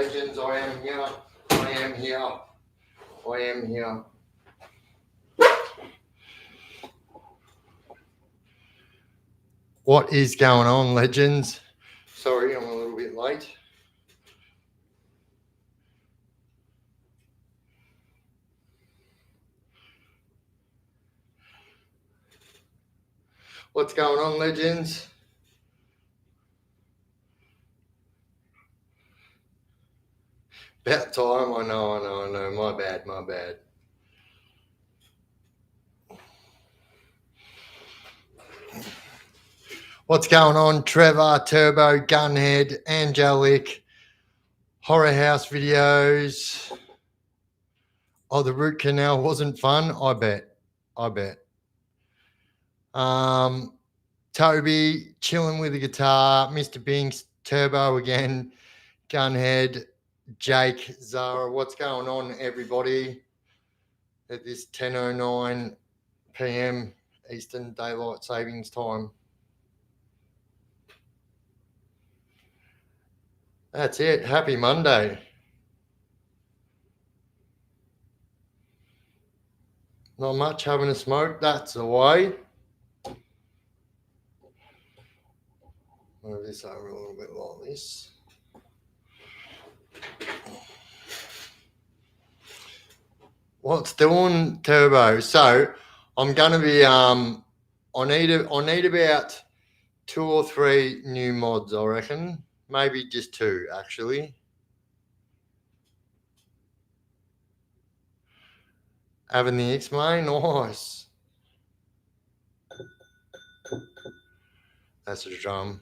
legends. I am here. I am here. I am here. What is going on, legends? Sorry, I'm a little bit late. What's going on, legends? About time. I know. My bad. What's going on? Trevor, Turbo, Gunhead, Angelic, Horror House videos. Oh, the root canal wasn't fun. I bet. Toby, chilling with the guitar. Mr. Binks, Turbo again, Gunhead, Jake, Zara. What's going on, everybody? At this 10:09 p.m. Eastern Daylight Savings Time. That's it. Happy Monday. Not much, having a smoke. That's the way. Move this over a little bit like this. What's doing, Turbo? So I'm going to be I need about 2 or 3 new mods, I reckon. Maybe just 2, actually. Having the X-May, nice. That's a drum.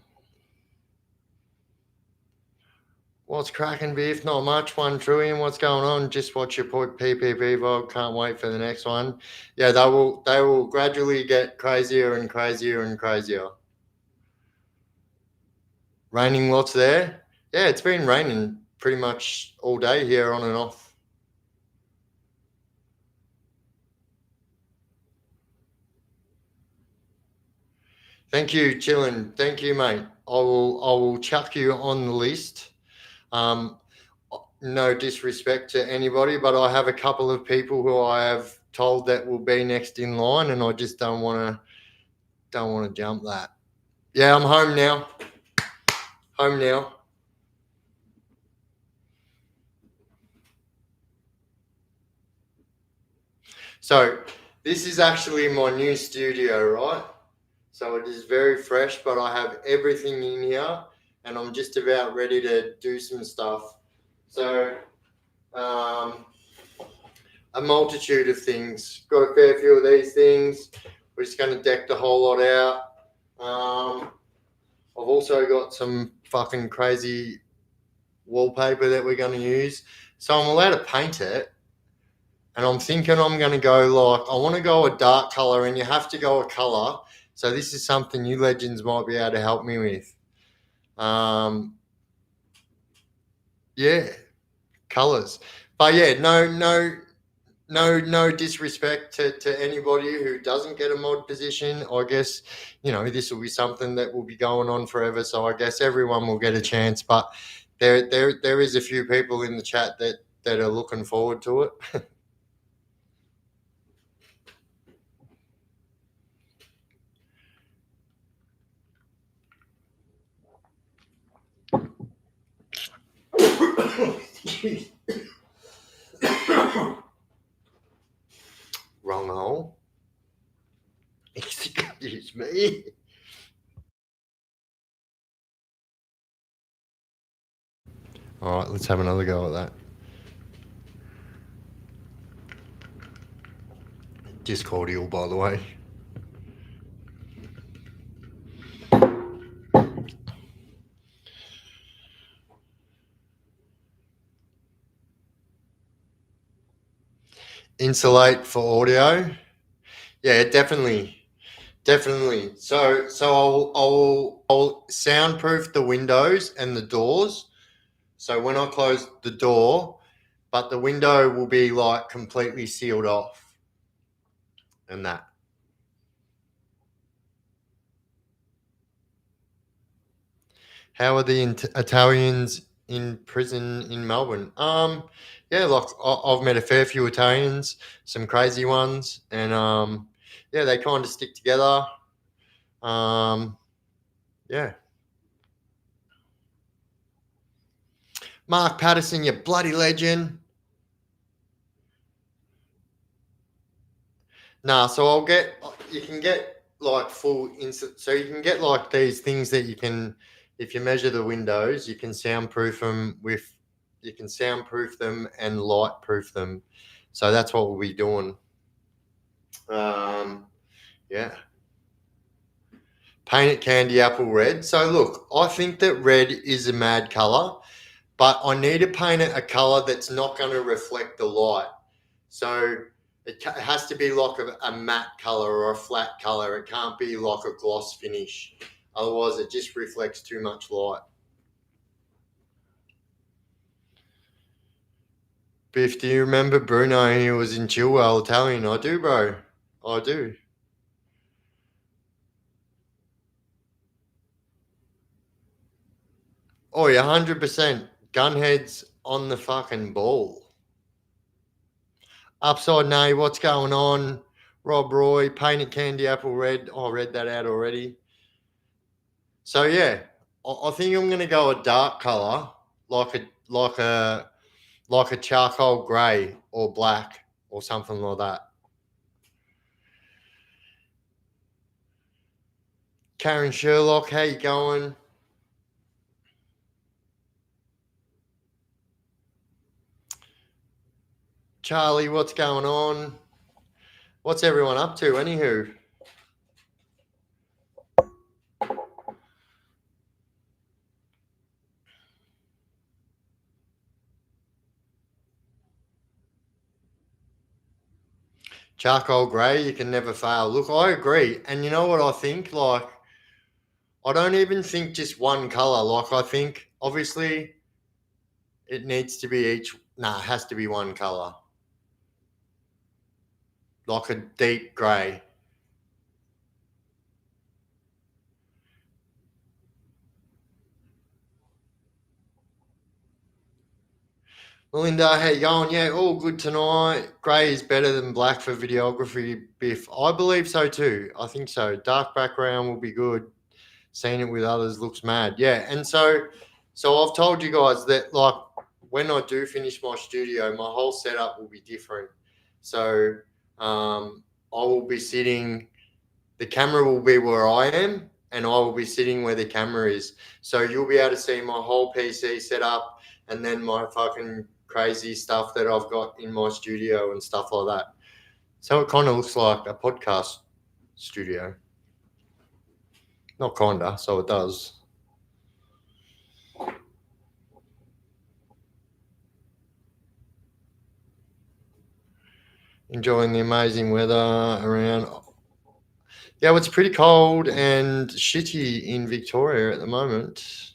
What's cracking, Beef? Not much. 1 trillion. What's going on? Just watch your PPP vlog. Can't wait for the next one. Yeah, they will gradually get crazier and crazier and crazier. Raining lots there. Yeah, it's been raining pretty much all day here, on and off. Thank you, Chillin. Thank you, mate. I will chuck you on the list. No disrespect to anybody, but I have a couple of people who I have told that will be next in line, and I just don't want to jump that. Yeah, I'm home now. So this is actually my new studio, right? So it is very fresh, but I have everything in here, and I'm just about ready to do some stuff. So a multitude of things. Got a fair few of these things. We're just going to deck the whole lot out. I've also got some fucking crazy wallpaper that we're going to use. So I'm allowed to paint it. And I'm thinking I'm going to go I want to go a dark color, and you have to go a color. So this is something you legends might be able to help me with. Yeah, colors. But yeah, no disrespect to anybody who doesn't get a mod position. I guess, this will be something that will be going on forever. So I guess everyone will get a chance. But there is a few people in the chat that are looking forward to it. Wrong hole. Excuse me. All right, let's have another go at that. Discordial, by the way. Insulate for audio. Yeah, definitely. So I'll soundproof the windows and the doors. So when I close the door, but the window will be completely sealed off, and that. How are the Italians in prison in Melbourne? Yeah, like I've met a fair few Italians, some crazy ones, and yeah, they kind of stick together. Yeah. Mark Patterson, you bloody legend. Nah, so you can get like full instant, so you can get like these things that you can, if you measure the windows, you can soundproof them and light proof them. So that's what we'll be doing. Yeah. Paint it candy apple red. So look, I think that red is a mad color, but I need to paint it a color that's not going to reflect the light. So it has to be like a matte color or a flat color. It can't be like a gloss finish. Otherwise, it just reflects too much light. Biff, do you remember Bruno? He was in Chilwell Italian. I do, bro. I do. Oh, yeah, 100%. Gunheads on the fucking ball. Upside Nay, what's going on? Rob Roy, painted candy apple red. Oh, I read that out already. So yeah, I think I'm gonna go a dark color, like a charcoal grey or black or something like that. Karen Sherlock, how you going? Charlie, what's going on? What's everyone up to? Anywho, charcoal grey, you can never fail. Look, I agree, and you know what I think? Like, I don't even think just one color. Like, I think obviously it needs to be each. Nah, it has to be one color, like a deep grey. Melinda, how you going? Yeah, all good tonight. Grey is better than black for videography, Biff. I believe so too. I think so. Dark background will be good. Seeing it with others looks mad. Yeah, and so I've told you guys that like when I do finish my studio, my whole setup will be different. So I will be sitting. The camera will be where I am, and I will be sitting where the camera is. So you'll be able to see my whole PC setup, and then my fucking crazy stuff that I've got in my studio and stuff like that. So it kind of looks like a podcast studio. Not kinda, so it does. Enjoying the amazing weather around. Yeah, well, it's pretty cold and shitty in Victoria at the moment.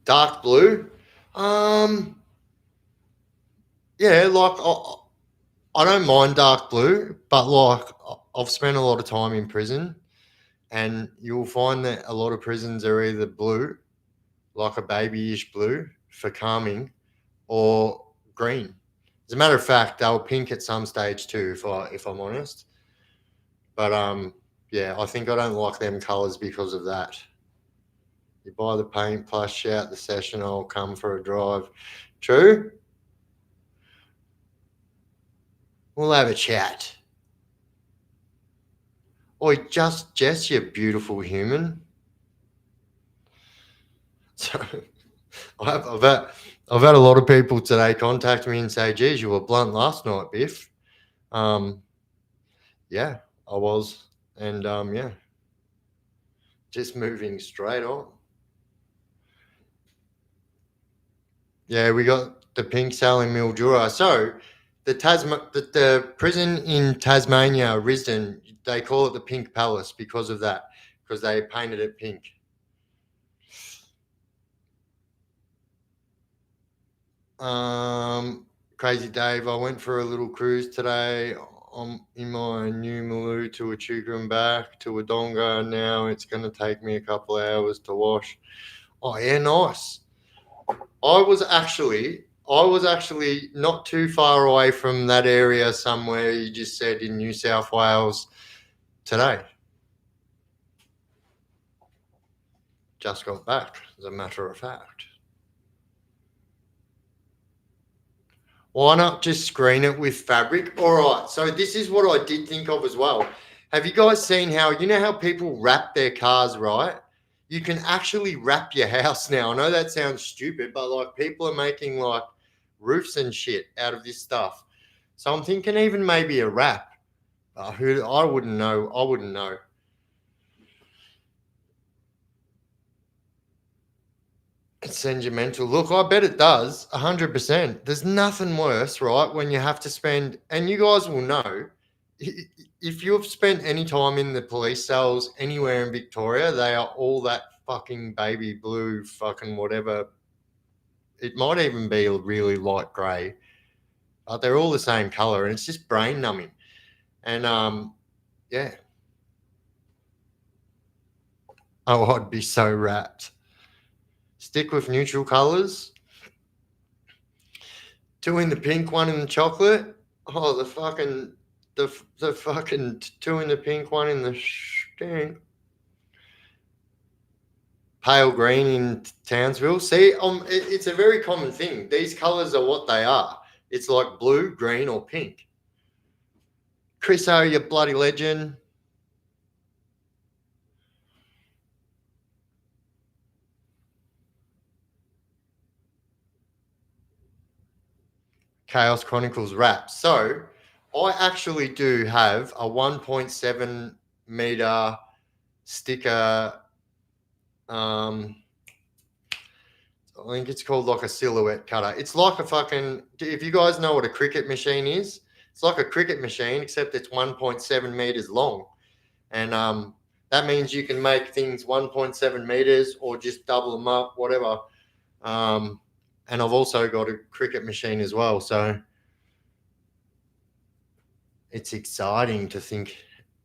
Dark blue. Um, yeah, like I don't mind dark blue, but like I've spent a lot of time in prison, and you'll find that a lot of prisons are either blue, like a babyish blue for calming, or green. As a matter of fact, they were pink at some stage too, if I'm honest. But yeah, I think I don't like them colours because of that. You buy the paint plus shout the session, I'll come for a drive. True. We'll have a chat. Oi, just Jess, you beautiful human. So I've had a lot of people today contact me and say, geez, you were blunt last night, Biff. Yeah, I was. And yeah, just moving straight on. Yeah, we got the pink cell in Mildura. So the prison in Tasmania, Risdon, they call it the Pink Palace because of that, because they painted it pink. Crazy Dave, I went for a little cruise today I'm in my new Maloo to Echuca and back to Wodonga. Now it's going to take me a couple of hours to wash. Oh yeah, nice. I was actually not too far away from that area somewhere you just said in New South Wales today. Just got back, as a matter of fact. Why not just screen it with fabric? All right, so this is what I did think of as well. Have you guys seen how, you know how people wrap their cars, right? You can actually wrap your house now. I know that sounds stupid, but like people are making like roofs and shit out of this stuff. So I'm thinking even maybe a wrap. Who I wouldn't know. I wouldn't know. It sends you mental. Look, I bet it does. 100%. There's nothing worse, right? When you have to spend, and you guys will know, if you've spent any time in the police cells anywhere in Victoria, they are all that fucking baby blue, fucking whatever. It might even be really light grey, but they're all the same color, and it's just brain numbing. And yeah. Oh, I'd be so wrapped. Stick with neutral colors. Two in the pink, one in the chocolate. Oh, the fucking two in the pink, one in the stink. Pale green in Townsville. See, it's a very common thing. These colors are what they are. It's like blue, green, or pink. Chris O, you bloody legend. Chaos Chronicles wrap. So I actually do have a 1.7 meter sticker. I think it's called like a silhouette cutter. It's like a fucking, if you guys know what a cricket machine is, it's like a cricket machine, except it's 1.7 meters long. And that means you can make things 1.7 meters or just double them up, whatever. And I've also got a cricket machine as well. So it's exciting to think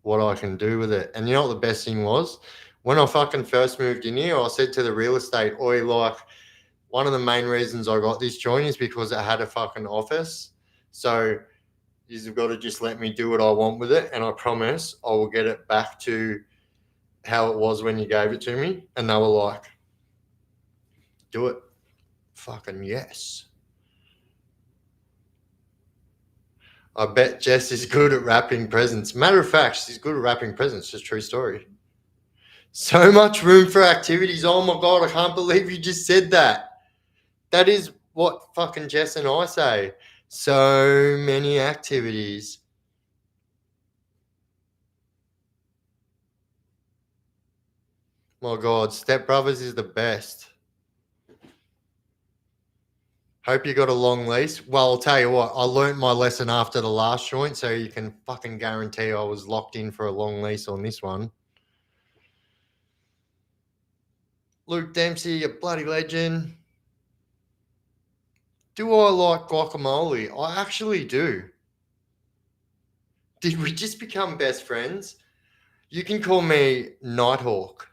what I can do with it. And you know what the best thing was? When I fucking first moved in here, I said to the real estate, oi, like, one of the main reasons I got this joint is because it had a fucking office. So you've got to just let me do what I want with it. And I promise I will get it back to how it was when you gave it to me. And they were like, do it. Fucking yes. I bet Jess is good at wrapping presents. Matter of fact, she's good at wrapping presents. Just true story. So much room for activities. Oh my God, I can't believe you just said that. That is what fucking Jess and I say. So many activities. My God, Step Brothers is the best. Hope you got a long lease. Well, I'll tell you what, I learnt my lesson after the last joint, so you can fucking guarantee I was locked in for a long lease on this one. Luke Dempsey, you bloody legend. Do I like guacamole? I actually do. Did we just become best friends? You can call me Nighthawk.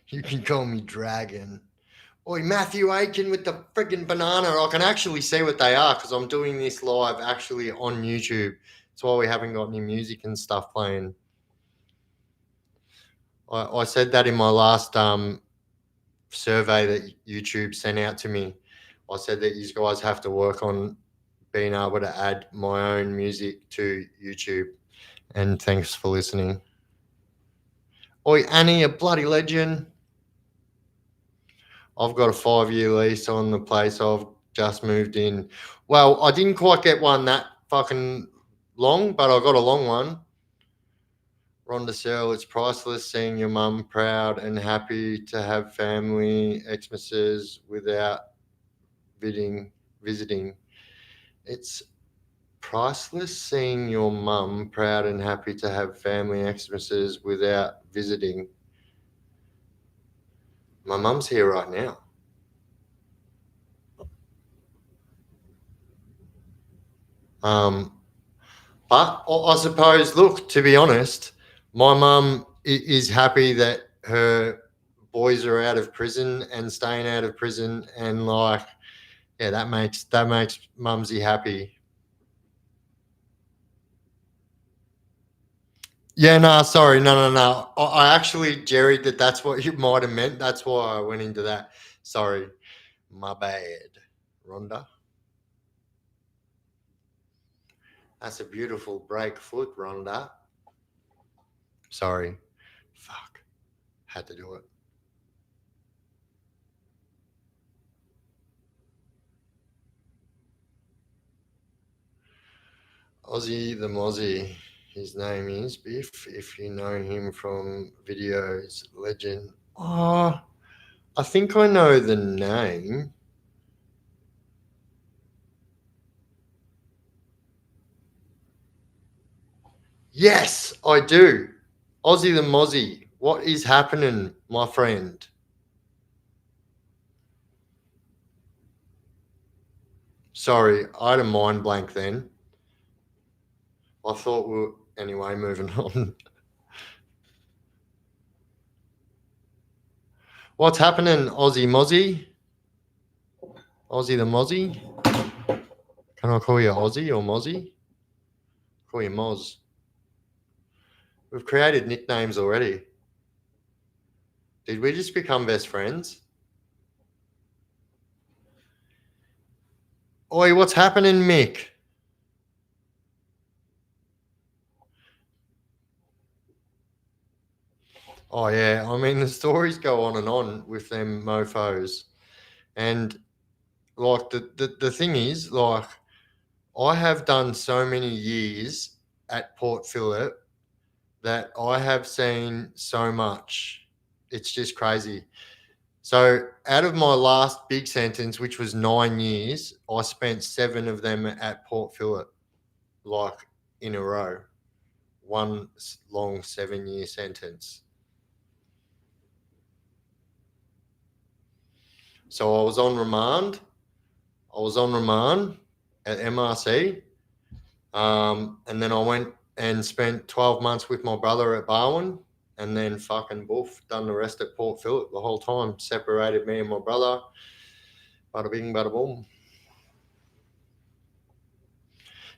You can call me Dragon. Oi, Matthew Aiken with the friggin' banana. I can actually see what they are because I'm doing this live actually on YouTube. That's why we haven't got any music and stuff playing. I said that in my last survey that YouTube sent out to me. I said that you guys have to work on being able to add my own music to YouTube. And thanks for listening. Oi, Annie, a bloody legend. I've got a 5-year lease on the place I've just moved in. Well, I didn't quite get one that fucking long, but I got a long one. Rhonda Searle, it's priceless seeing your mum proud and happy to have family Xmas's without visiting. It's Priceless seeing your mum proud and happy to have family Xmas's without visiting. My mum's here right now. But I suppose, look, to be honest, my mum is happy that her boys are out of prison and staying out of prison, and like, yeah, that makes mumsy happy. Yeah, no, sorry, no. I actually jerried that. That's what you might have meant. That's why I went into that. Sorry, my bad, Rhonda. That's a beautiful break foot, Rhonda. Sorry, fuck, had to do it. Aussie the Mozzie. His name is Biff. If you know him from videos, legend. Oh, I think I know the name. Yes, I do. Aussie the Mozzie. What is happening, my friend? Sorry, I had a mind blank then. I thought we were. Anyway, moving on. What's happening, Aussie Mozzie? Aussie the Mozzie? Can I call you Aussie or Mozzie? Call you Moz. We've created nicknames already. Did we just become best friends? Oi, what's happening, Mick? Oh yeah, I mean the stories go on and on with them mofos, and like the thing is, like, I have done so many years at Port Phillip that I have seen so much. It's just crazy. So out of my last big sentence, which was 9 years, I spent 7 of them at Port Phillip, like in a row. One long 7-year sentence. So I was on remand. At MRC, and then I went and spent 12 months with my brother at Barwon, and then fucking boof, done the rest at Port Phillip the whole time. Separated me and my brother. Bada bing, bada boom.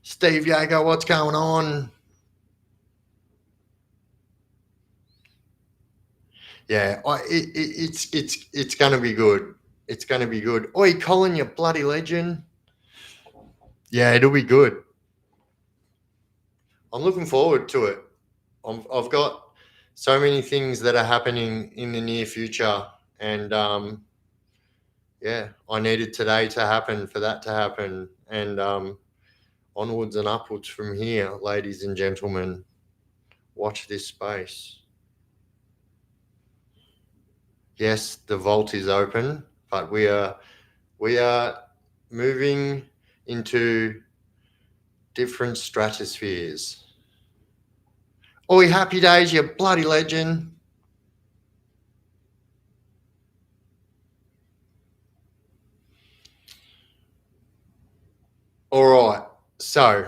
Steve Yeager, what's going on? Yeah, it's going to be good. It's going to be good. Oi, Colin, you bloody legend. Yeah, it'll be good. I'm looking forward to it. I've got so many things that are happening in the near future, and yeah, I needed today to happen for that to happen, and onwards and upwards from here, ladies and gentlemen. Watch this space. Yes, the vault is open, but we are moving into different stratospheres. Oi, happy days, you bloody legend. All right, so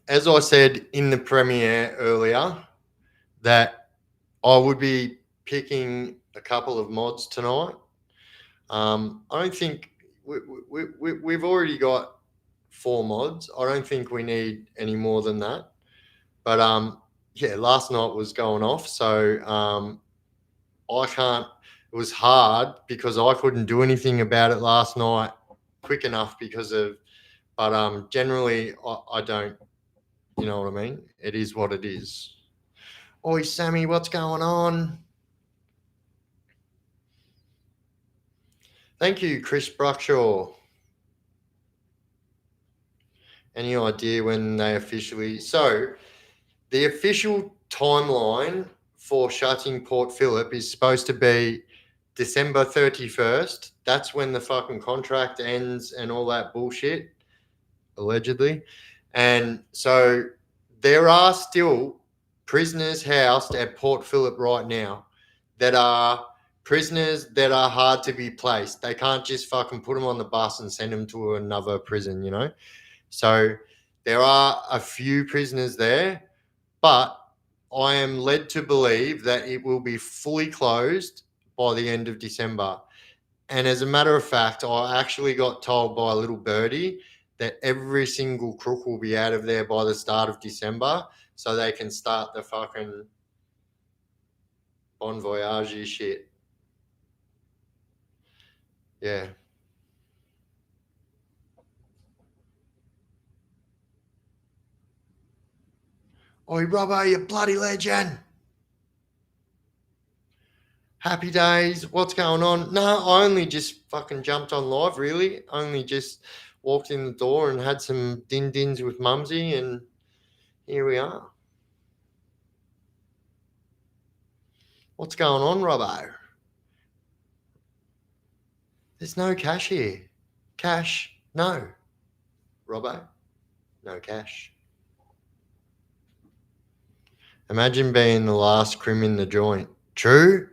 as I said in the premiere earlier, that I would be picking a couple of mods tonight. I don't think we've already got 4 mods. I don't think we need any more than that. But yeah, last night was going off, so I can't. It was hard because I couldn't do anything about it last night quick enough because of. But generally, I don't. You know what I mean? It is what it is. Oi, Sammy, what's going on? Thank you, Chris Bruckshaw. Any idea when they officially? So, the official timeline for shutting Port Phillip is supposed to be December 31st. That's when the fucking contract ends and all that bullshit. allegedly. And so there are still prisoners housed at Port Phillip right now that are prisoners that are hard to be placed. They can't just fucking put them on the bus and send them to another prison, you know? So there are a few prisoners there, but I am led to believe that it will be fully closed by the end of December. And as a matter of fact, I actually got told by a little birdie that every single crook will be out of there by the start of December so they can start the fucking bon voyage shit. Yeah. Oi, Robbo, you bloody legend. Happy days. What's going on? No, I only just fucking jumped on live, really. Only just walked in the door and had some din-dins with Mumsy, and here we are. What's going on, Robbo? There's no cash here. Cash? No. Robbo? No cash. Imagine being the last crim in the joint. True?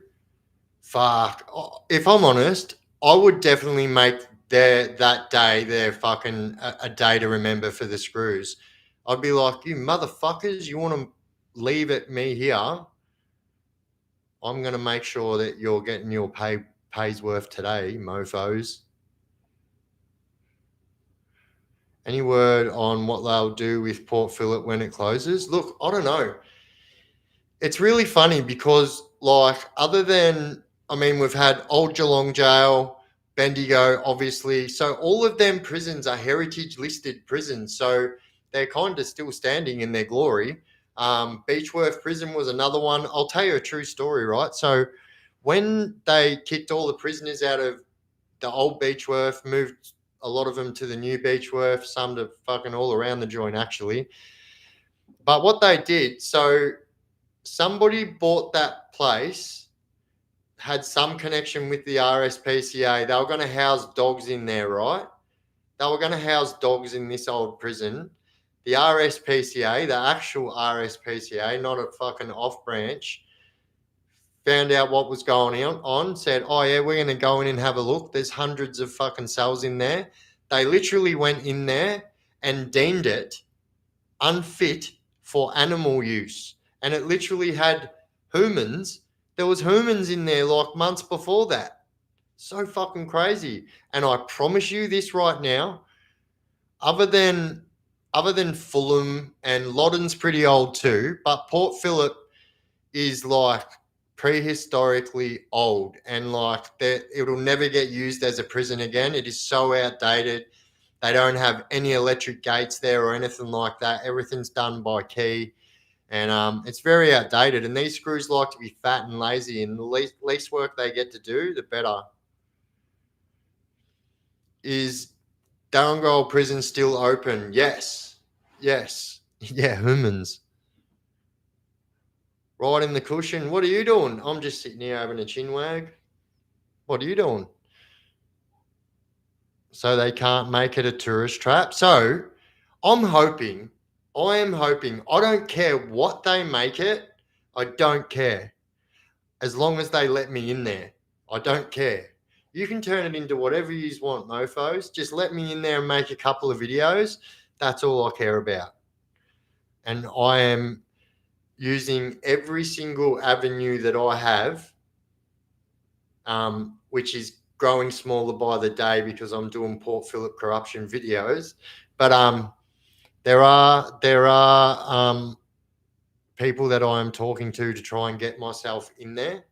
Fuck. If I'm honest, I would definitely make that day their fucking a day to remember for the screws. I'd be like, you motherfuckers, you want to leave it me here? I'm going to make sure that you're getting your pays worth today, mofos. Any word on what they'll do with Port Phillip when it closes? Look, I don't know. It's really funny because, like, other than, I mean, we've had Old Geelong Jail, Bendigo, obviously. So all of them prisons are heritage listed prisons. So they're kind of still standing in their glory. Beechworth Prison was another one. I'll tell you a true story, right? So when they kicked all the prisoners out of the old Beechworth, moved a lot of them to the new Beechworth, some to fucking all around the joint, actually. But what they did, so somebody bought that place, had some connection with the RSPCA. They were going to house dogs in there, right? They were going to house dogs in this old prison. The RSPCA, the actual RSPCA, not a fucking off branch, found out what was going on, said, oh, yeah, we're going to go in and have a look. There's hundreds of fucking cells in there. They literally went in there and deemed it unfit for animal use. And it literally had humans. There was humans in there like months before that. So fucking crazy. And I promise you this right now, other than Fulham, and Loddon's pretty old too, but Port Phillip is like prehistorically old, and like it'll never get used as a prison again. It is so outdated. They don't have any electric gates there or anything like that. Everything's done by key, and it's very outdated. And these screws like to be fat and lazy, and the least work they get to do, the better. Is Darrengold Prison still open? Yes. Yeah, humans. Right in the cushion. What are you doing? I'm just sitting here having a chin wag. What are you doing? So they can't make it a tourist trap. So I am hoping, I don't care what they make it. I don't care. As long as they let me in there. I don't care. You can turn it into whatever you want, mofos. Just let me in there and make a couple of videos. That's all I care about. And I am using every single avenue that I have, which is growing smaller by the day because I'm doing Port Phillip corruption videos. But there are people that I am talking to try and get myself in there.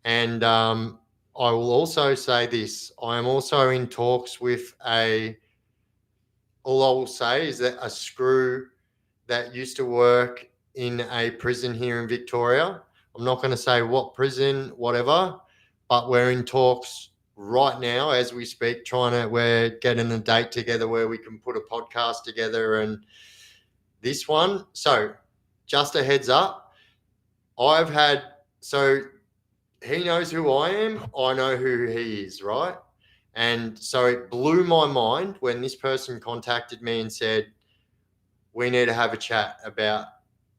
And I will also say this. I am also in talks with all I will say is that a screw that used to work in a prison here in Victoria. I'm not going to say what prison, whatever, but we're in talks right now as we speak, we're getting a date together where we can put a podcast together and this one. So just a heads up, so he knows who I am. I know who he is, right? And so it blew my mind when this person contacted me and said, we need to have a chat about,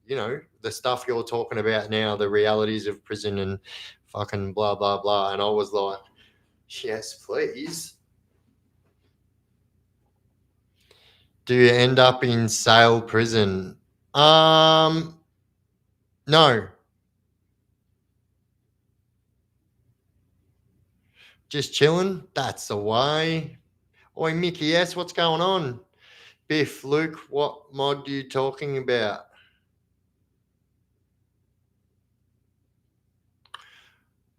the stuff you're talking about now, the realities of prison and fucking blah, blah, blah. And I was like, yes, please. Do you end up in Sale prison? No. Just chilling. That's the way. Oi, Mickey S, what's going on? Biff, Luke, what mod are you talking about?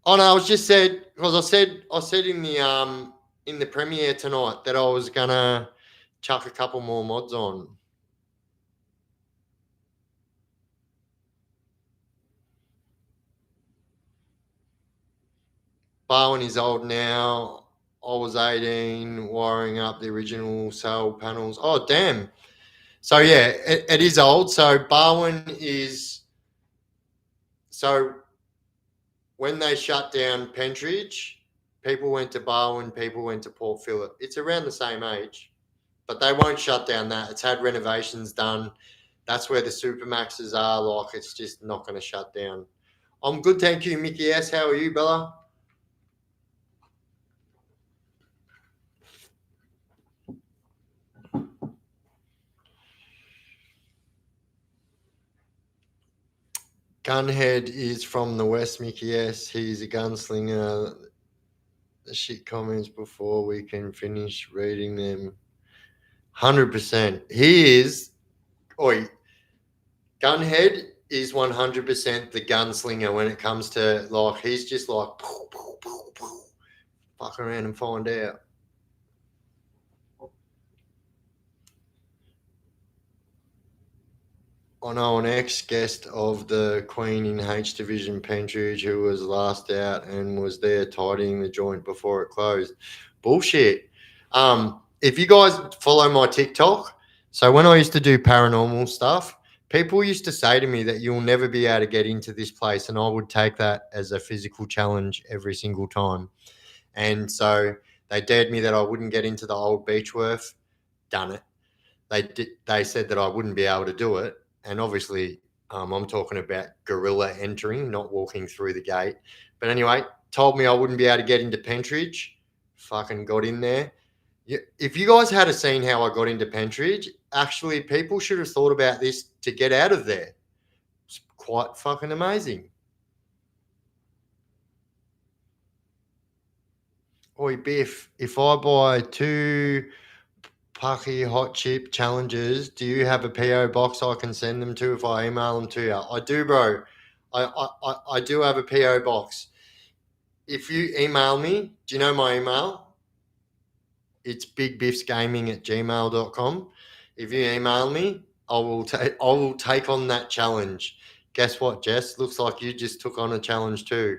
Oh no, I was just said because I said in the premiere tonight that I was gonna chuck a couple more mods on. Bowen is old now. I was 18, wiring up the original cell panels. Oh damn! So yeah, it is old. So Barwon is so when they shut down Pentridge, people went to Barwon, people went to Port Phillip. It's around the same age, but they won't shut down that. It's had renovations done. That's where the Supermaxes are. Like it's just not going to shut down. I'm good, thank you, Mickey S. How are you, Bella? Gunhead is from the West, Mickey S. He's a gunslinger. The shit comments before we can finish reading them. 100%. He is. Oi, Gunhead is 100% the gunslinger when it comes to like he's just like fuck around and find out. I know an ex-guest of the Queen in H Division Pentridge who was last out and was there tidying the joint before it closed. Bullshit. If you guys follow my TikTok, so when I used to do paranormal stuff, people used to say to me that you'll never be able to get into this place, and I would take that as a physical challenge every single time. And so they dared me that I wouldn't get into the old Beechworth. Done it. They said that I wouldn't be able to do it, and obviously I'm talking about guerrilla entering, not walking through the gate. But anyway, told me I wouldn't be able to get into Pentridge. Fucking got in there. If you guys had seen how I got into Pentridge, actually people should have thought about this to get out of there. It's quite fucking amazing. Oi, Biff, if I buy 2 Pucky hot chip challenges, do you have a PO box I can send them to if I email them to you? I do, bro. I do have a PO box. If you email me, do you know my email? It's bigbiffsgaming@gmail.com. If you email me, I will take on that challenge. Guess what, Jess? Looks like you just took on a challenge too.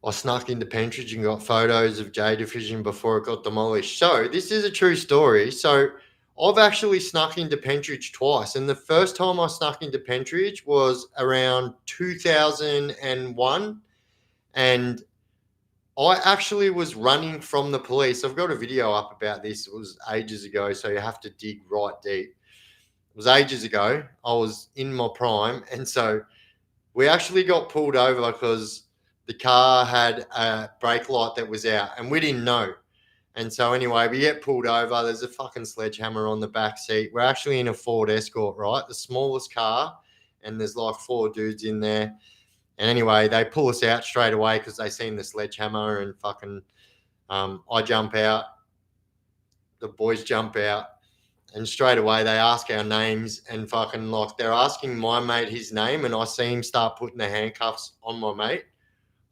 I snuck into Pentridge and got photos of J Division before it got demolished. So this is a true story. So I've actually snuck into Pentridge twice, and the first time I snuck into Pentridge was around 2001, and I actually was running from the police. I've got a video up about this. It was ages ago, so you have to dig right deep. It was ages ago. I was in my prime, and so we actually got pulled over because the car had a brake light that was out and we didn't know. And so anyway, we get pulled over. There's a fucking sledgehammer on the back seat. We're actually in a Ford Escort, right? The smallest car. And there's like 4 dudes in there. And anyway, they pull us out straight away because they seen the sledgehammer and fucking I jump out. The boys jump out. And straight away they ask our names and fucking like they're asking my mate his name and I see him start putting the handcuffs on my mate.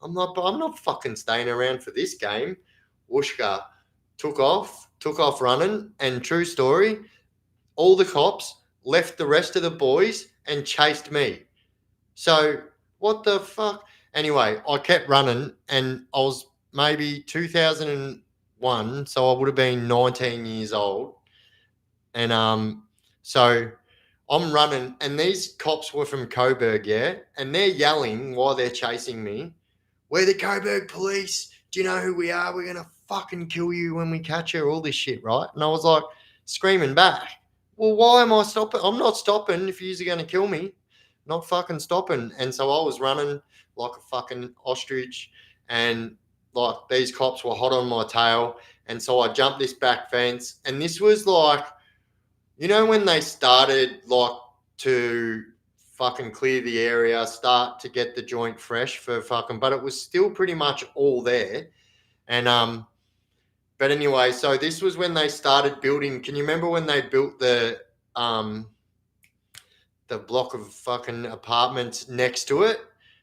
I'm not fucking staying around for this game. Whooshka took off running, and true story, all the cops left the rest of the boys and chased me. So what the fuck? Anyway, I kept running, and I was maybe 2001, so I would have been 19 years old, and so I'm running, and these cops were from Coburg, yeah, and they're yelling while they're chasing me. we're the Coburg police. Do you know who we are? We're going to fucking kill you when we catch her, all this shit, right? And I was like screaming back, well, why am I stopping? I'm not stopping if you're going to kill me. Not fucking stopping. And so I was running like a fucking ostrich, and like these cops were hot on my tail. And so I jumped this back fence, and this was like, you know, when they started like to fucking clear the area, start to get the joint fresh for fucking, but it was still pretty much all there. And but anyway, so this was when they started building. Can you remember when they built the block of fucking apartments next to it?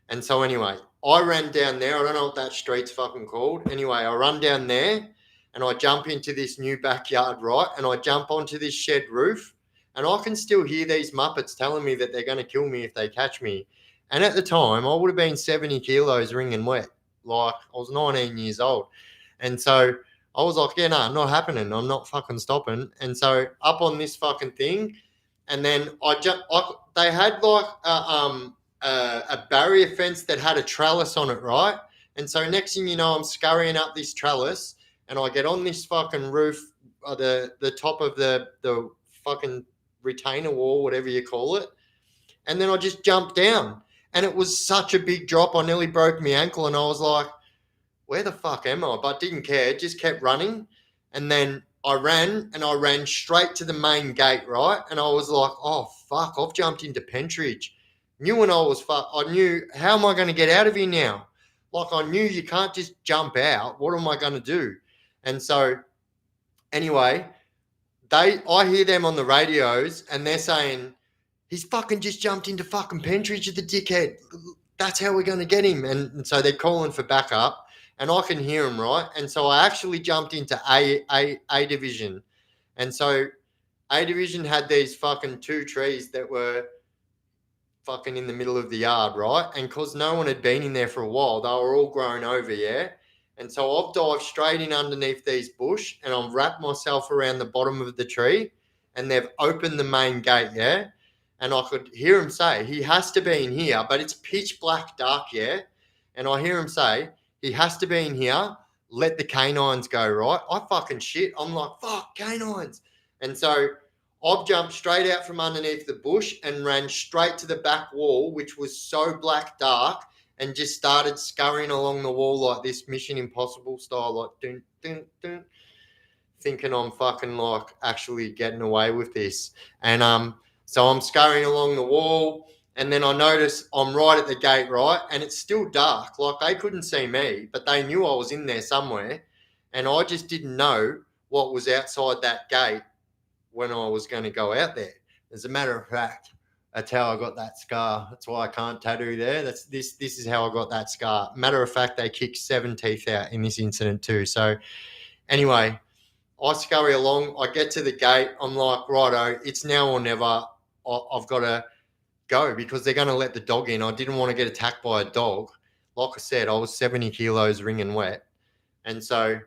And so anyway, I ran down there. I don't know what that street's fucking called. Anyway, I run down there and I jump into this new backyard, right? And I jump onto this shed roof, and I can still hear these Muppets telling me that they're going to kill me if they catch me. And at the time, I would have been 70 kilos wringing wet. Like, I was 19 years old. And so I was like, yeah, no, not happening. I'm not fucking stopping. And so up on this fucking thing, and then they had like a barrier fence that had a trellis on it, right? And so next thing you know, I'm scurrying up this trellis, and I get on this fucking roof, the top of the fucking retainer wall, whatever you call it. And then I just jumped down, and it was such a big drop. I nearly broke my ankle, and I was like, where the fuck am I? But didn't care, just kept running. And then I ran straight to the main gate, right? And I was like, oh, fuck, I've jumped into Pentridge. I knew, how am I going to get out of here now? Like, I knew you can't just jump out. What am I going to do? And so, anyway, I hear them on the radios, and they're saying, he's fucking just jumped into fucking Pentridge, the dickhead. That's how we're going to get him. And so they're calling for backup. And I can hear them, right? And so I actually jumped into A Division. And so A Division had these fucking two trees that were fucking in the middle of the yard, right? And because no one had been in there for a while, they were all grown over, yeah? And so I've dived straight in underneath these bush, and I've wrapped myself around the bottom of the tree, and they've opened the main gate, yeah? And I could hear him say, he has to be in here, but it's pitch black dark, yeah? And I hear him say, he has to be in here. Let the canines go, right? I fucking shit. I'm like, fuck, canines. And so I've jumped straight out from underneath the bush and ran straight to the back wall, which was so black dark, and just started scurrying along the wall like this Mission Impossible style, like dun, dun, dun, thinking I'm fucking like actually getting away with this. And so I'm scurrying along the wall. And then I notice I'm right at the gate, right? And it's still dark. Like, they couldn't see me, but they knew I was in there somewhere. And I just didn't know what was outside that gate when I was going to go out there. As a matter of fact, that's how I got that scar. That's why I can't tattoo there. This is how I got that scar. Matter of fact, they kicked 7 teeth out in this incident too. So anyway, I scurry along. I get to the gate. I'm like, righto, it's now or never. I've got to go because they're going to let the dog in. I didn't want to get attacked by a dog. Like I said, I was 70 kilos wringing wet. And so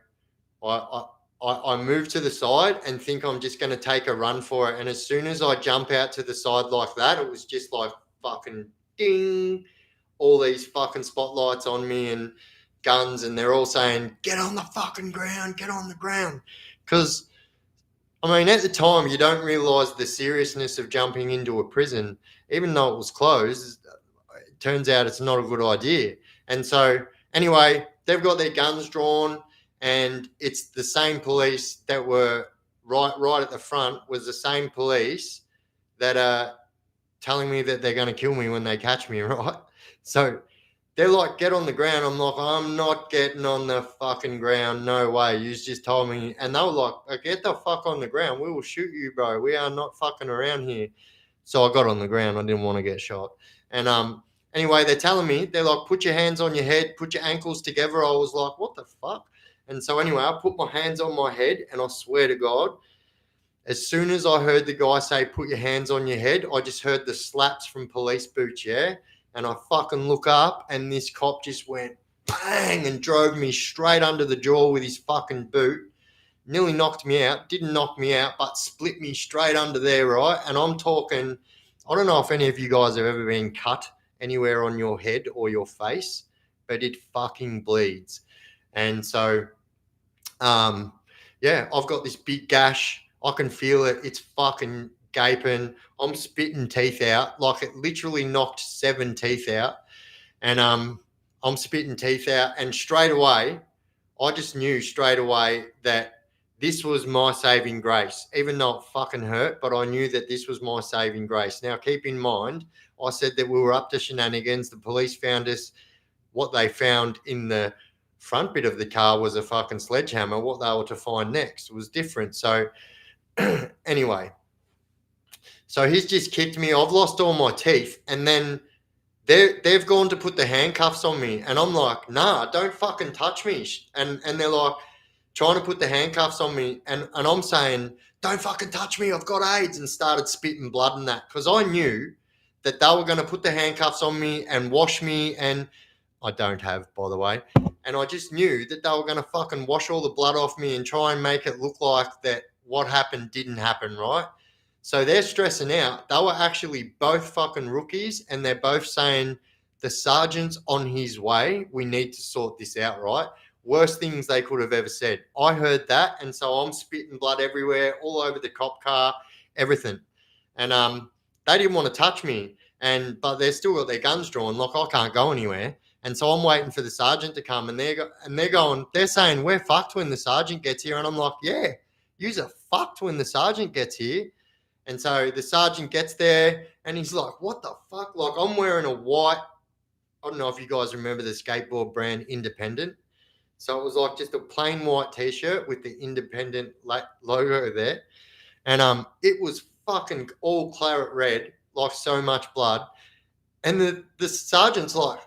I move to the side and think I'm just going to take a run for it. And as soon as I jump out to the side like that, it was just like fucking ding, all these fucking spotlights on me and guns. And they're all saying, get on the fucking ground, get on the ground. Because, I mean, at the time, you don't realise the seriousness of jumping into a prison. Even though it was closed, it turns out it's not a good idea. And so, anyway, they've got their guns drawn, and it's the same police that were right at the front was the same police that are telling me that they're going to kill me when they catch me, right? So they're like, get on the ground. I'm like, I'm not getting on the fucking ground. No way. You just told me. And they were like, get the fuck on the ground. We will shoot you, bro. We are not fucking around here. So I got on the ground. I didn't want to get shot. And anyway, they're telling me, they're like, put your hands on your head, put your ankles together. I was like, what the fuck? And so anyway, I put my hands on my head, and I swear to God, as soon as I heard the guy say, put your hands on your head, I just heard the slaps from police boots, yeah? And I fucking look up, and this cop just went bang and drove me straight under the jaw with his fucking boot. Nearly knocked me out. Didn't knock me out, but split me straight under there, right? And I'm talking, I don't know if any of you guys have ever been cut anywhere on your head or your face, but it fucking bleeds. And so, yeah, I've got this big gash. I can feel it. It's fucking gaping. I'm spitting teeth out. Like it literally knocked 7 teeth out. And I'm spitting teeth out. And straight away, I just knew straight away that this was my saving grace, even though it fucking hurt, but I knew that this was my saving grace. Now, keep in mind, I said that we were up to shenanigans. The police found us. What they found in the front bit of the car was a fucking sledgehammer. What they were to find next was different. So, anyway, so he's just kicked me. I've lost all my teeth. And then they've gone to put the handcuffs on me. And I'm like, nah, don't fucking touch me. And they're like, trying to put the handcuffs on me, and I'm saying, don't fucking touch me, I've got AIDS, and started spitting blood and that, because I knew that they were going to put the handcuffs on me and wash me, and I don't have, by the way, and I just knew that they were going to fucking wash all the blood off me and try and make it look like that what happened didn't happen, right? So they're stressing out. They were actually both fucking rookies, and they're both saying, the sergeant's on his way, we need to sort this out, right? Worst things they could have ever said. I heard that, and so I'm spitting blood everywhere, all over the cop car, everything. And they didn't want to touch me, but they're still got their guns drawn. Like I can't go anywhere, and so I'm waiting for the sergeant to come, and they're saying we're fucked when the sergeant gets here, and I'm like, yeah, you're fucked when the sergeant gets here. And so the sergeant gets there, and he's like, what the fuck? Like I'm wearing a white. I don't know if you guys remember the skateboard brand Independent. So it was like just a plain white T-shirt with the Independent logo there. And it was fucking all claret red, like so much blood. And the sergeant's like,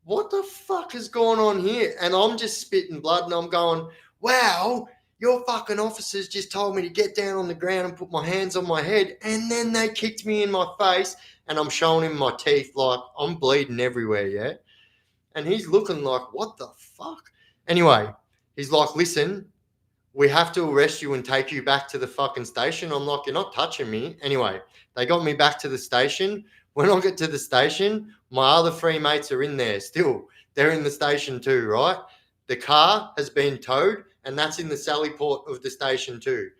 what the fuck is going on here? And I'm just spitting blood, and I'm going, wow, your fucking officers just told me to get down on the ground and put my hands on my head. And then they kicked me in my face, and I'm showing him my teeth like I'm bleeding everywhere, yeah? And he's looking like, what the fuck? Anyway, he's like, listen, we have to arrest you and take you back to the fucking station. I'm like, you're not touching me. Anyway, they got me back to the station. When I get to the station, my other 3 mates are in there still. They're in the station too, right? The car has been towed, and that's in the sally port of the station too.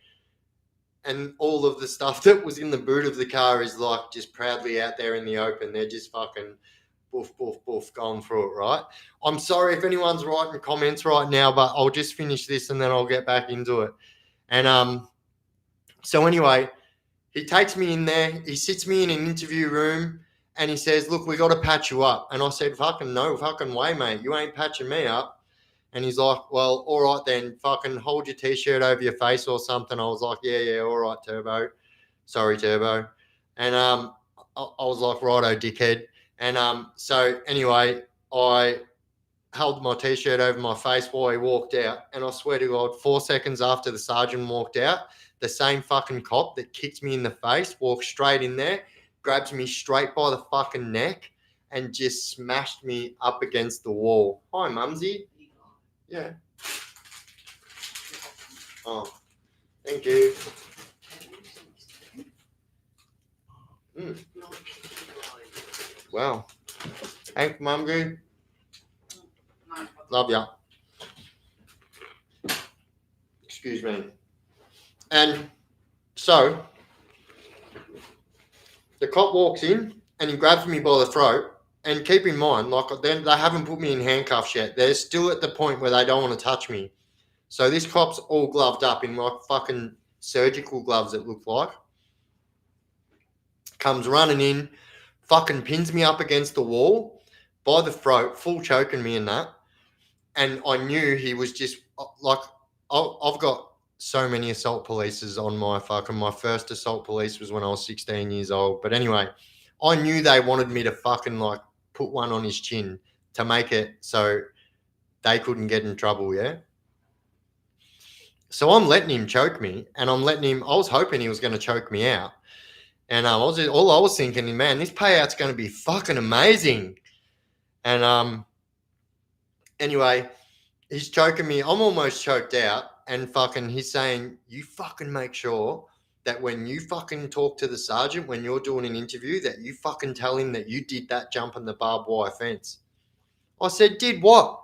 And all of the stuff that was in the boot of the car is like just proudly out there in the open. They're just fucking boof, boof, boof, going through it, right? I'm sorry if anyone's writing comments right now, but I'll just finish this and then I'll get back into it. And so anyway, he takes me in there. He sits me in an interview room, and he says, look, we got to patch you up. And I said, fucking no fucking way, mate. You ain't patching me up. And he's like, well, all right then, fucking hold your T-shirt over your face or something. I was like, yeah, all right, Turbo. Sorry, Turbo. And I was like, righto, dickhead. And so anyway, I held my T-shirt over my face while he walked out. And I swear to God, 4 seconds after the sergeant walked out, the same fucking cop that kicked me in the face walked straight in there, grabs me straight by the fucking neck, and just smashed me up against the wall. Hi, Mumsy. Yeah. Oh, thank you. Wow. Thanks, Mumsy. Love ya. Excuse me. And so the cop walks in and he grabs me by the throat. And keep in mind, like they haven't put me in handcuffs yet. They're still at the point where they don't want to touch me. So this cop's all gloved up in like fucking surgical gloves, it looked like. Comes running in, fucking pins me up against the wall by the throat, full choking me in that. And I knew he was just like, I've got so many assault polices on my first assault police was when I was 16 years old. But anyway, I knew they wanted me to fucking like put one on his chin to make it so they couldn't get in trouble, yeah? So I'm letting him choke me, and I was hoping he was going to choke me out. And all I was thinking, man, this payout's going to be fucking amazing. And anyway, he's choking me. I'm almost choked out, and fucking he's saying, you fucking make sure that when you fucking talk to the sergeant, when you're doing an interview, that you fucking tell him that you did that jump on the barbed wire fence. I said, did what?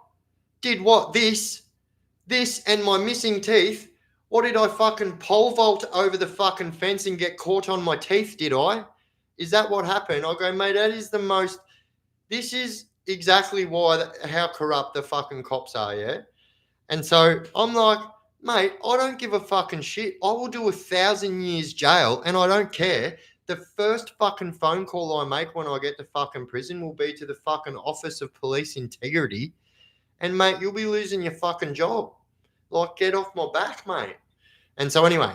Did what? This and my missing teeth. What did I fucking pole vault over the fucking fence and get caught on my teeth, did I? Is that what happened? I go, mate, that is the most, this is exactly how corrupt the fucking cops are, yeah? And so I'm like, mate, I don't give a fucking shit. I will do 1,000 years jail and I don't care. The first fucking phone call I make when I get to fucking prison will be to the fucking Office of Police Integrity. And, mate, you'll be losing your fucking job. Like, get off my back, mate. And so anyway,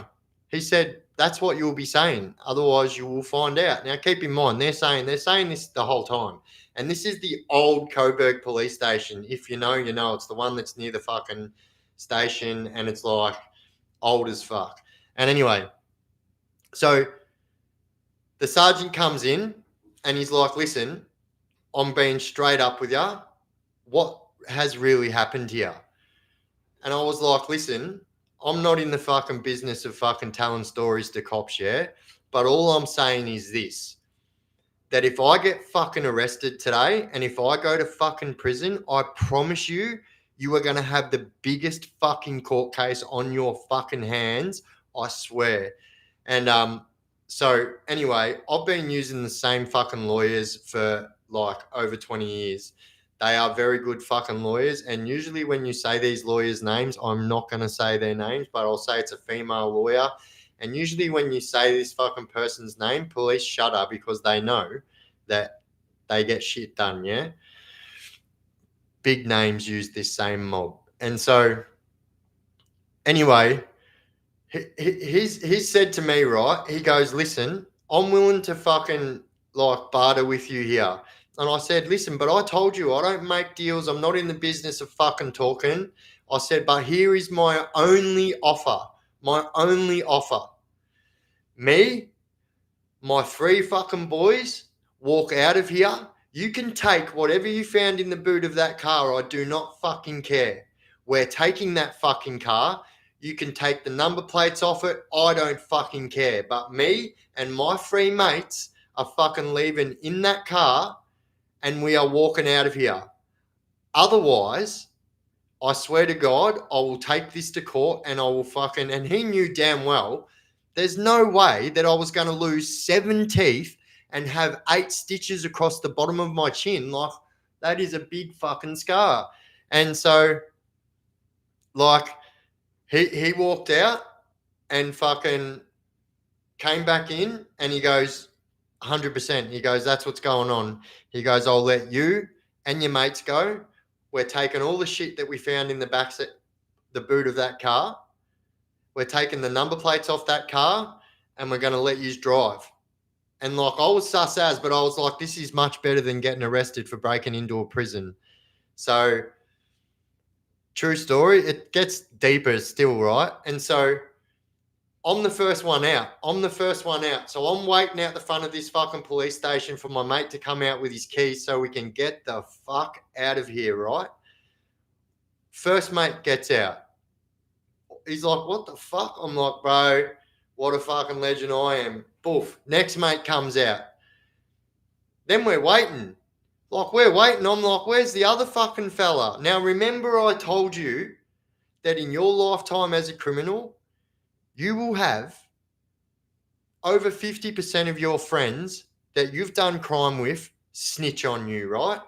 he said, that's what you'll be saying. Otherwise, you will find out. Now, keep in mind, they're saying this the whole time. And this is the old Coburg police station. If you know, you know. It's the one that's near the fucking station and it's like old as fuck. And anyway, so the sergeant comes in and he's like, listen, I'm being straight up with you. What has really happened here? And I was like, listen, I'm not in the fucking business of fucking telling stories to cops, yeah? But all I'm saying is this, that if I get fucking arrested today and if I go to fucking prison, I promise you, you are going to have the biggest fucking court case on your fucking hands, I swear. And so anyway, I've been using the same fucking lawyers for like over 20 years. They are very good fucking lawyers. And usually when you say these lawyers' names, I'm not going to say their names, but I'll say it's a female lawyer. And usually when you say this fucking person's name, police shudder because they know that they get shit done, yeah? Big names use this same mob. And so anyway, he said to me, right, he goes, listen, I'm willing to fucking like barter with you here. And I said, listen, but I told you I don't make deals. I'm not in the business of fucking talking. I said, but here is my only offer. My only offer. Me, my 3 fucking boys walk out of here. You can take whatever you found in the boot of that car. I do not fucking care. We're taking that fucking car. You can take the number plates off it. I don't fucking care. But me and my 3 mates are fucking leaving in that car and we are walking out of here. Otherwise, I swear to God, I will take this to court and I will fucking... And he knew damn well there's no way that I was going to lose 7 teeth and have 8 stitches across the bottom of my chin. Like, that is a big fucking scar. And so, like, he walked out and fucking came back in and he goes, 100%. He goes, that's what's going on. He goes, I'll let you and your mates go. We're taking all the shit that we found in the the boot of that car. We're taking the number plates off that car and we're going to let you drive. And like, I was sus as, but I was like, this is much better than getting arrested for breaking into a prison. So, true story, it gets deeper still, right? And so, I'm the first one out. So I'm waiting out the front of this fucking police station for my mate to come out with his keys so we can get the fuck out of here, right? First mate gets out. He's like, what the fuck? I'm like, bro, what a fucking legend I am. Boof. Next mate comes out. Then we're waiting. I'm like, where's the other fucking fella? Now, remember I told you that in your lifetime as a criminal, you will have over 50% of your friends that you've done crime with snitch on you, right?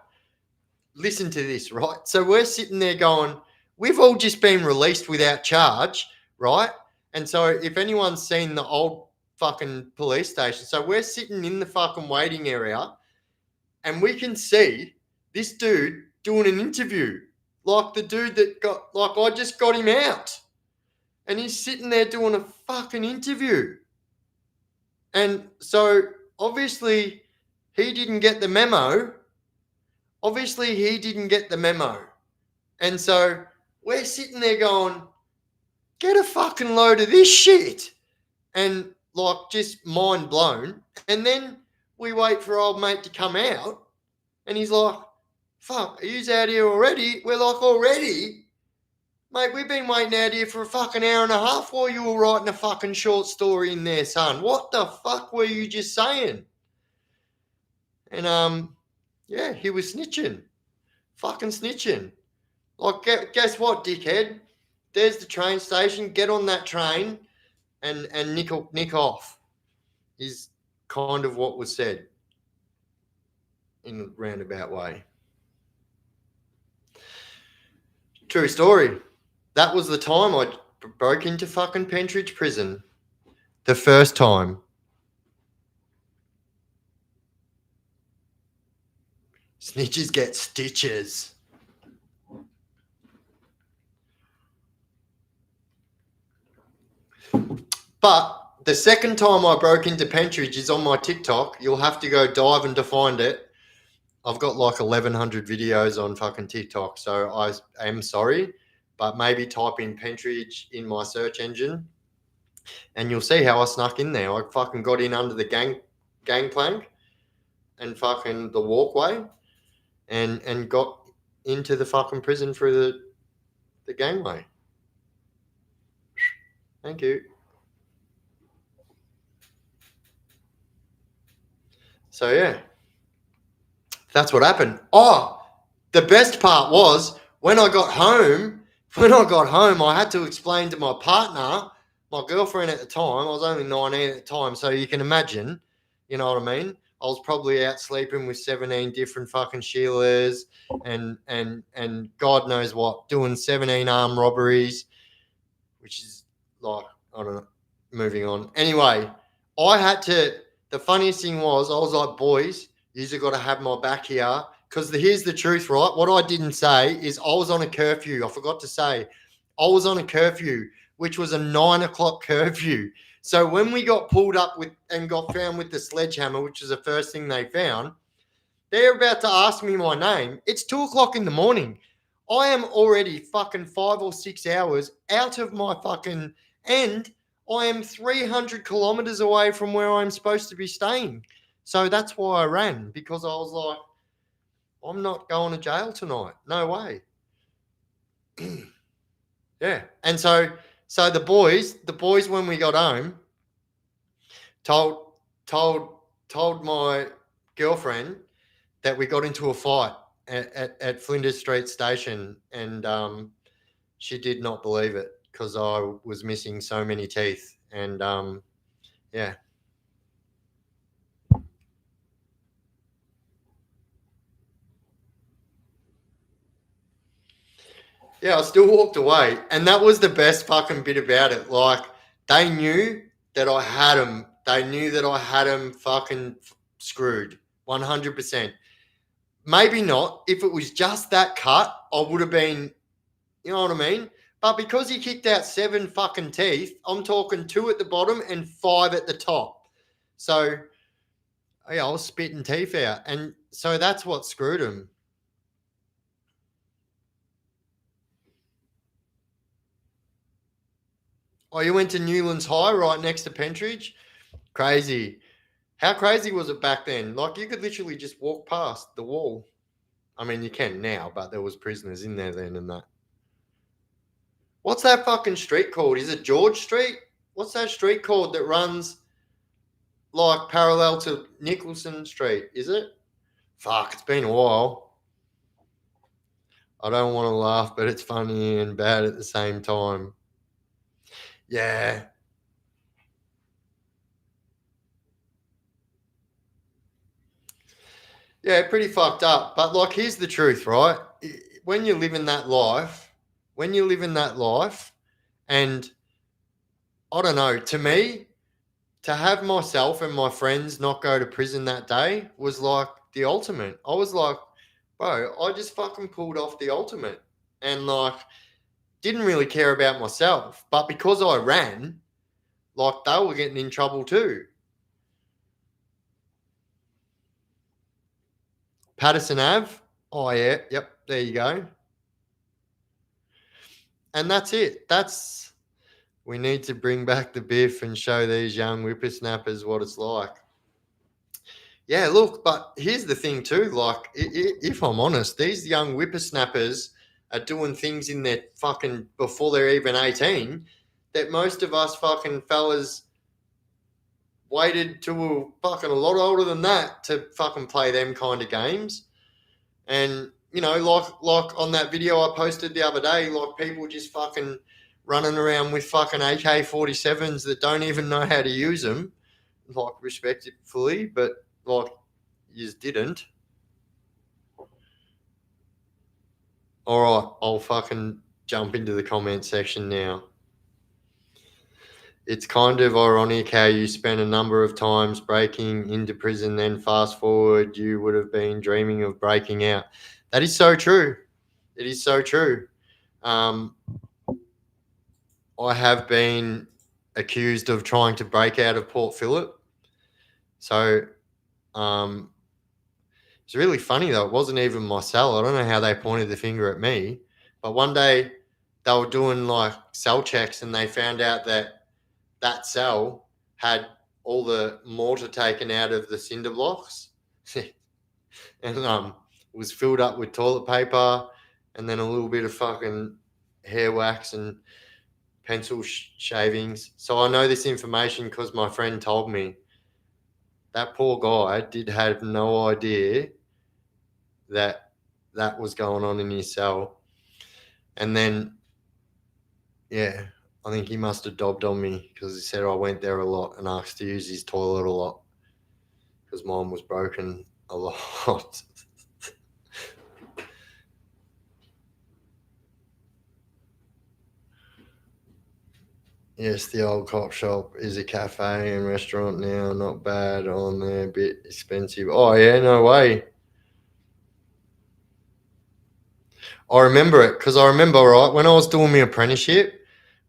Listen to this, right? So we're sitting there going, we've all just been released without charge, right? And so if anyone's seen the old fucking police station, so we're sitting in the fucking waiting area and we can see this dude doing an interview. Like the dude that I just got him out. And he's sitting there doing a fucking interview. And so, obviously, he didn't get the memo. And so, we're sitting there going, get a fucking load of this shit. And, like, just mind blown. And then we wait for old mate to come out. And he's like, fuck, are you out here already? We're like, already? Mate, we've been waiting out here for a fucking hour and a half while you were writing a fucking short story in there, son. What the fuck were you just saying? And, yeah, he was snitching. Fucking snitching. Like, guess what, dickhead? There's the train station. Get on that train and nick off. Is kind of what was said in a roundabout way. True story. That was the time I broke into fucking Pentridge prison. The first time. Snitches get stitches. But the second time I broke into Pentridge is on my TikTok. You'll have to go dive and to find it. I've got like 1,100 videos on fucking TikTok, so I am sorry, but maybe type in Pentridge in my search engine and you'll see how I snuck in there. I fucking got in under the gangplank and fucking the walkway and got into the fucking prison through the gangway. Thank you. So, yeah, that's what happened. Oh, the best part was when I got home, I had to explain to my partner, my girlfriend at the time, I was only 19 at the time, so you can imagine, you know what I mean? I was probably out sleeping with 17 different fucking Sheilas and God knows what, doing 17 armed robberies, which is like, I don't know, moving on. Anyway, the funniest thing was, I was like, boys, you've got to have my back here. Because here's the truth, right? What I didn't say is I was on a curfew. I forgot to say I was on a curfew, which was a 9 o'clock curfew. So when we got pulled up and got found with the sledgehammer, which is the first thing they found, they're about to ask me my name. It's 2 o'clock in the morning. I am already fucking 5 or 6 hours out of my fucking end. I am 300 kilometers away from where I'm supposed to be staying. So that's why I ran, because I was like, I'm not going to jail tonight. No way. Yeah. And so the boys when we got home told my girlfriend that we got into a fight at Flinders Street Station, and she did not believe it because I was missing so many teeth. And yeah. Yeah, I still walked away. And that was the best fucking bit about it. Like, they knew that I had them. They knew that I had them fucking screwed 100%. Maybe not. If it was just that cut, I would have been, you know what I mean? But because he kicked out 7 fucking teeth, I'm talking 2 at the bottom and 5 at the top. So, yeah, I was spitting teeth out. And so that's what screwed him. Oh, you went to Newlands High right next to Pentridge? Crazy. How crazy was it back then? Like, you could literally just walk past the wall. I mean, you can now, but there was prisoners in there then and that. What's that fucking street called? Is it George Street? What's that street called that runs like parallel to Nicholson Street? Is it? Fuck, it's been a while. I don't want to laugh, but it's funny and bad at the same time. Yeah. Yeah, pretty fucked up. But like, here's the truth, right? When you live in that life, and I don't know, to me, to have myself and my friends not go to prison that day was like the ultimate. I was like, bro, I just fucking pulled off the ultimate, and like, didn't really care about myself. But because I ran, like, they were getting in trouble too. Patterson Ave. Oh, yeah. Yep. There you go. And that's it. We need to bring back the biff and show these young whippersnappers what it's like. Yeah, look, but here's the thing too. Like, if I'm honest, these young whippersnappers are doing things in their fucking, before they're even 18, that most of us fucking fellas waited till fucking a lot older than that to fucking play them kind of games. And you know, like on that video I posted the other day, like people just fucking running around with fucking AK-47s that don't even know how to use them, like respectfully, but like you just didn't. All right, I'll fucking jump into the comment section now. It's kind of ironic how you spent a number of times breaking into prison, then fast forward, you would have been dreaming of breaking out. That is so true. It is so true. I have been accused of trying to break out of Port Phillip. So it's really funny though. It wasn't even my cell. I don't know how they pointed the finger at me. But one day they were doing like cell checks and they found out that cell had all the mortar taken out of the cinder blocks and was filled up with toilet paper and then a little bit of fucking hair wax and pencil shavings. So I know this information because my friend told me. That poor guy did have no idea that was going on in his cell. And then, yeah, I think he must have dobbed on me because he said I went there a lot and asked to use his toilet a lot because mine was broken a lot. Yes, the old cop shop is a cafe and restaurant now. Not bad on there, a bit expensive. Oh, yeah, no way. I remember it because I remember, right, when I was doing my apprenticeship,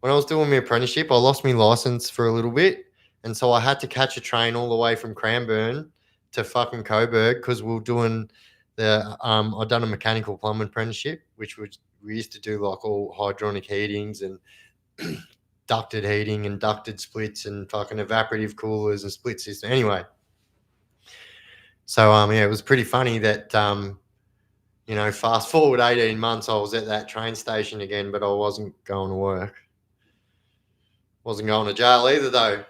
I lost my license for a little bit. And so I had to catch a train all the way from Cranbourne to fucking Coburg because we were doing I'd done a mechanical plumbing apprenticeship, which we used to do like all hydronic heatings and ducted heating and ducted splits and fucking evaporative coolers and split system. Anyway, so yeah, it was pretty funny that you know, fast forward 18 months, I was at that train station again, but I wasn't going to work. Wasn't going to jail either, though.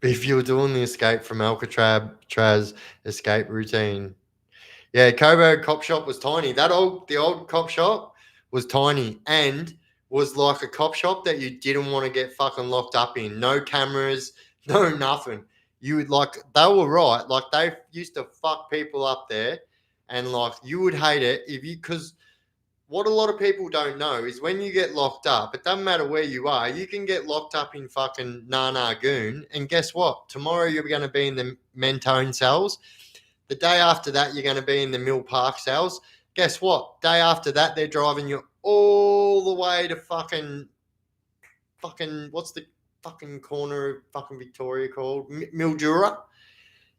But if you were doing the escape from Alcatraz escape routine, yeah, Coburg cop shop was tiny. The old cop shop was tiny and was like a cop shop that you didn't want to get fucking locked up in. No cameras, no nothing. You would like, they were right. Like they used to fuck people up there and like you would hate it because what a lot of people don't know is when you get locked up, it doesn't matter where you are, you can get locked up in fucking Goon. And guess what? Tomorrow you're going to be in the Mentone cells. The day after that, you're going to be in the Mill Park cells. Guess what? Day after that, they're driving you all the way to fucking what's the fucking corner of fucking Victoria called? Mildura.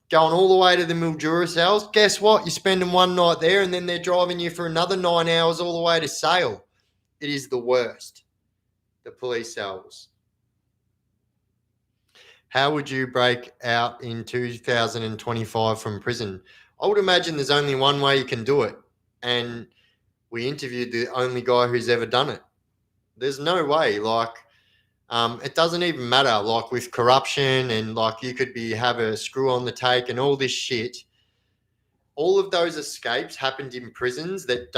Going all the way to the Mildura cells. Guess what? You're spending one night there and then they're driving you for another 9 hours all the way to Sale. It is the worst. The police cells. How would you break out in 2025 from prison? I would imagine there's only one way you can do it. And we interviewed the only guy who's ever done it. There's no way. Like, it doesn't even matter. Like with corruption and like you could have a screw on the take and all this shit. All of those escapes happened in prisons that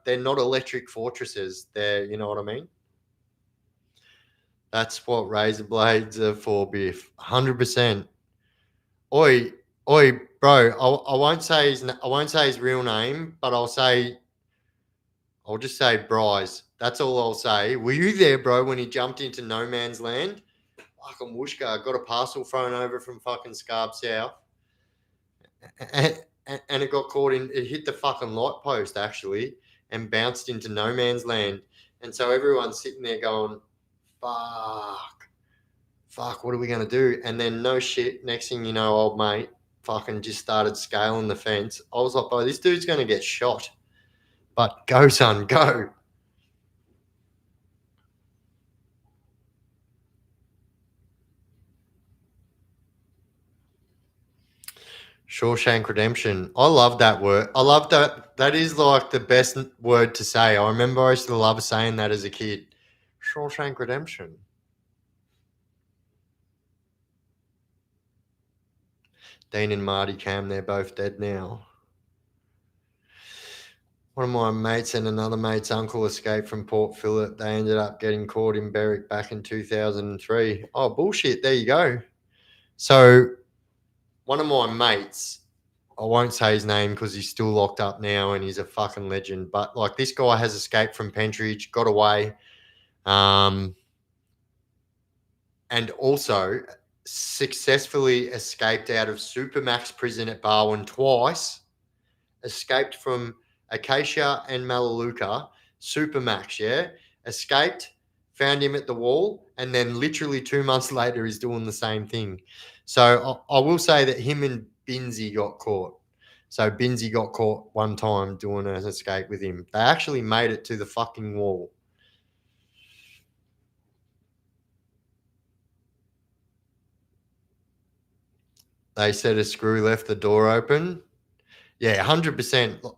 they're not electric fortresses. They're, you know what I mean? That's what razor blades are for, Biff. 100%. Oi, bro. I won't say his real name, but I'll just say Bryce. That's all I'll say. Were you there, bro, when he jumped into no man's land? Fucking whooshka. Got a parcel thrown over from fucking Scarb South. And it got caught it hit the fucking light post actually and bounced into no man's land. And so everyone's sitting there going, fuck, what are we going to do? And then no shit, next thing you know, old mate fucking just started scaling the fence. I was like, bro, this dude's going to get shot. But go, son, go. Shawshank Redemption. I love that word. I love that. That is like the best word to say. I remember I used to love saying that as a kid. Shawshank Redemption. Dean and Marty Cam, they're both dead now. One of my mates and another mate's uncle escaped from Port Phillip. They ended up getting caught in Berwick back in 2003. Oh, bullshit. There you go. So one of my mates, I won't say his name because he's still locked up now and he's a fucking legend. But like this guy has escaped from Pentridge, got away, and also successfully escaped out of Supermax prison at Barwon twice, escaped from Acacia and Melaleuca, Supermax, yeah, escaped, found him at the wall, and then literally 2 months later he's doing the same thing. So I will say that him and Binzi got caught. So Binzi got caught one time doing an escape with him. They actually made it to the fucking wall. They said a screw left the door open. Yeah, 100%.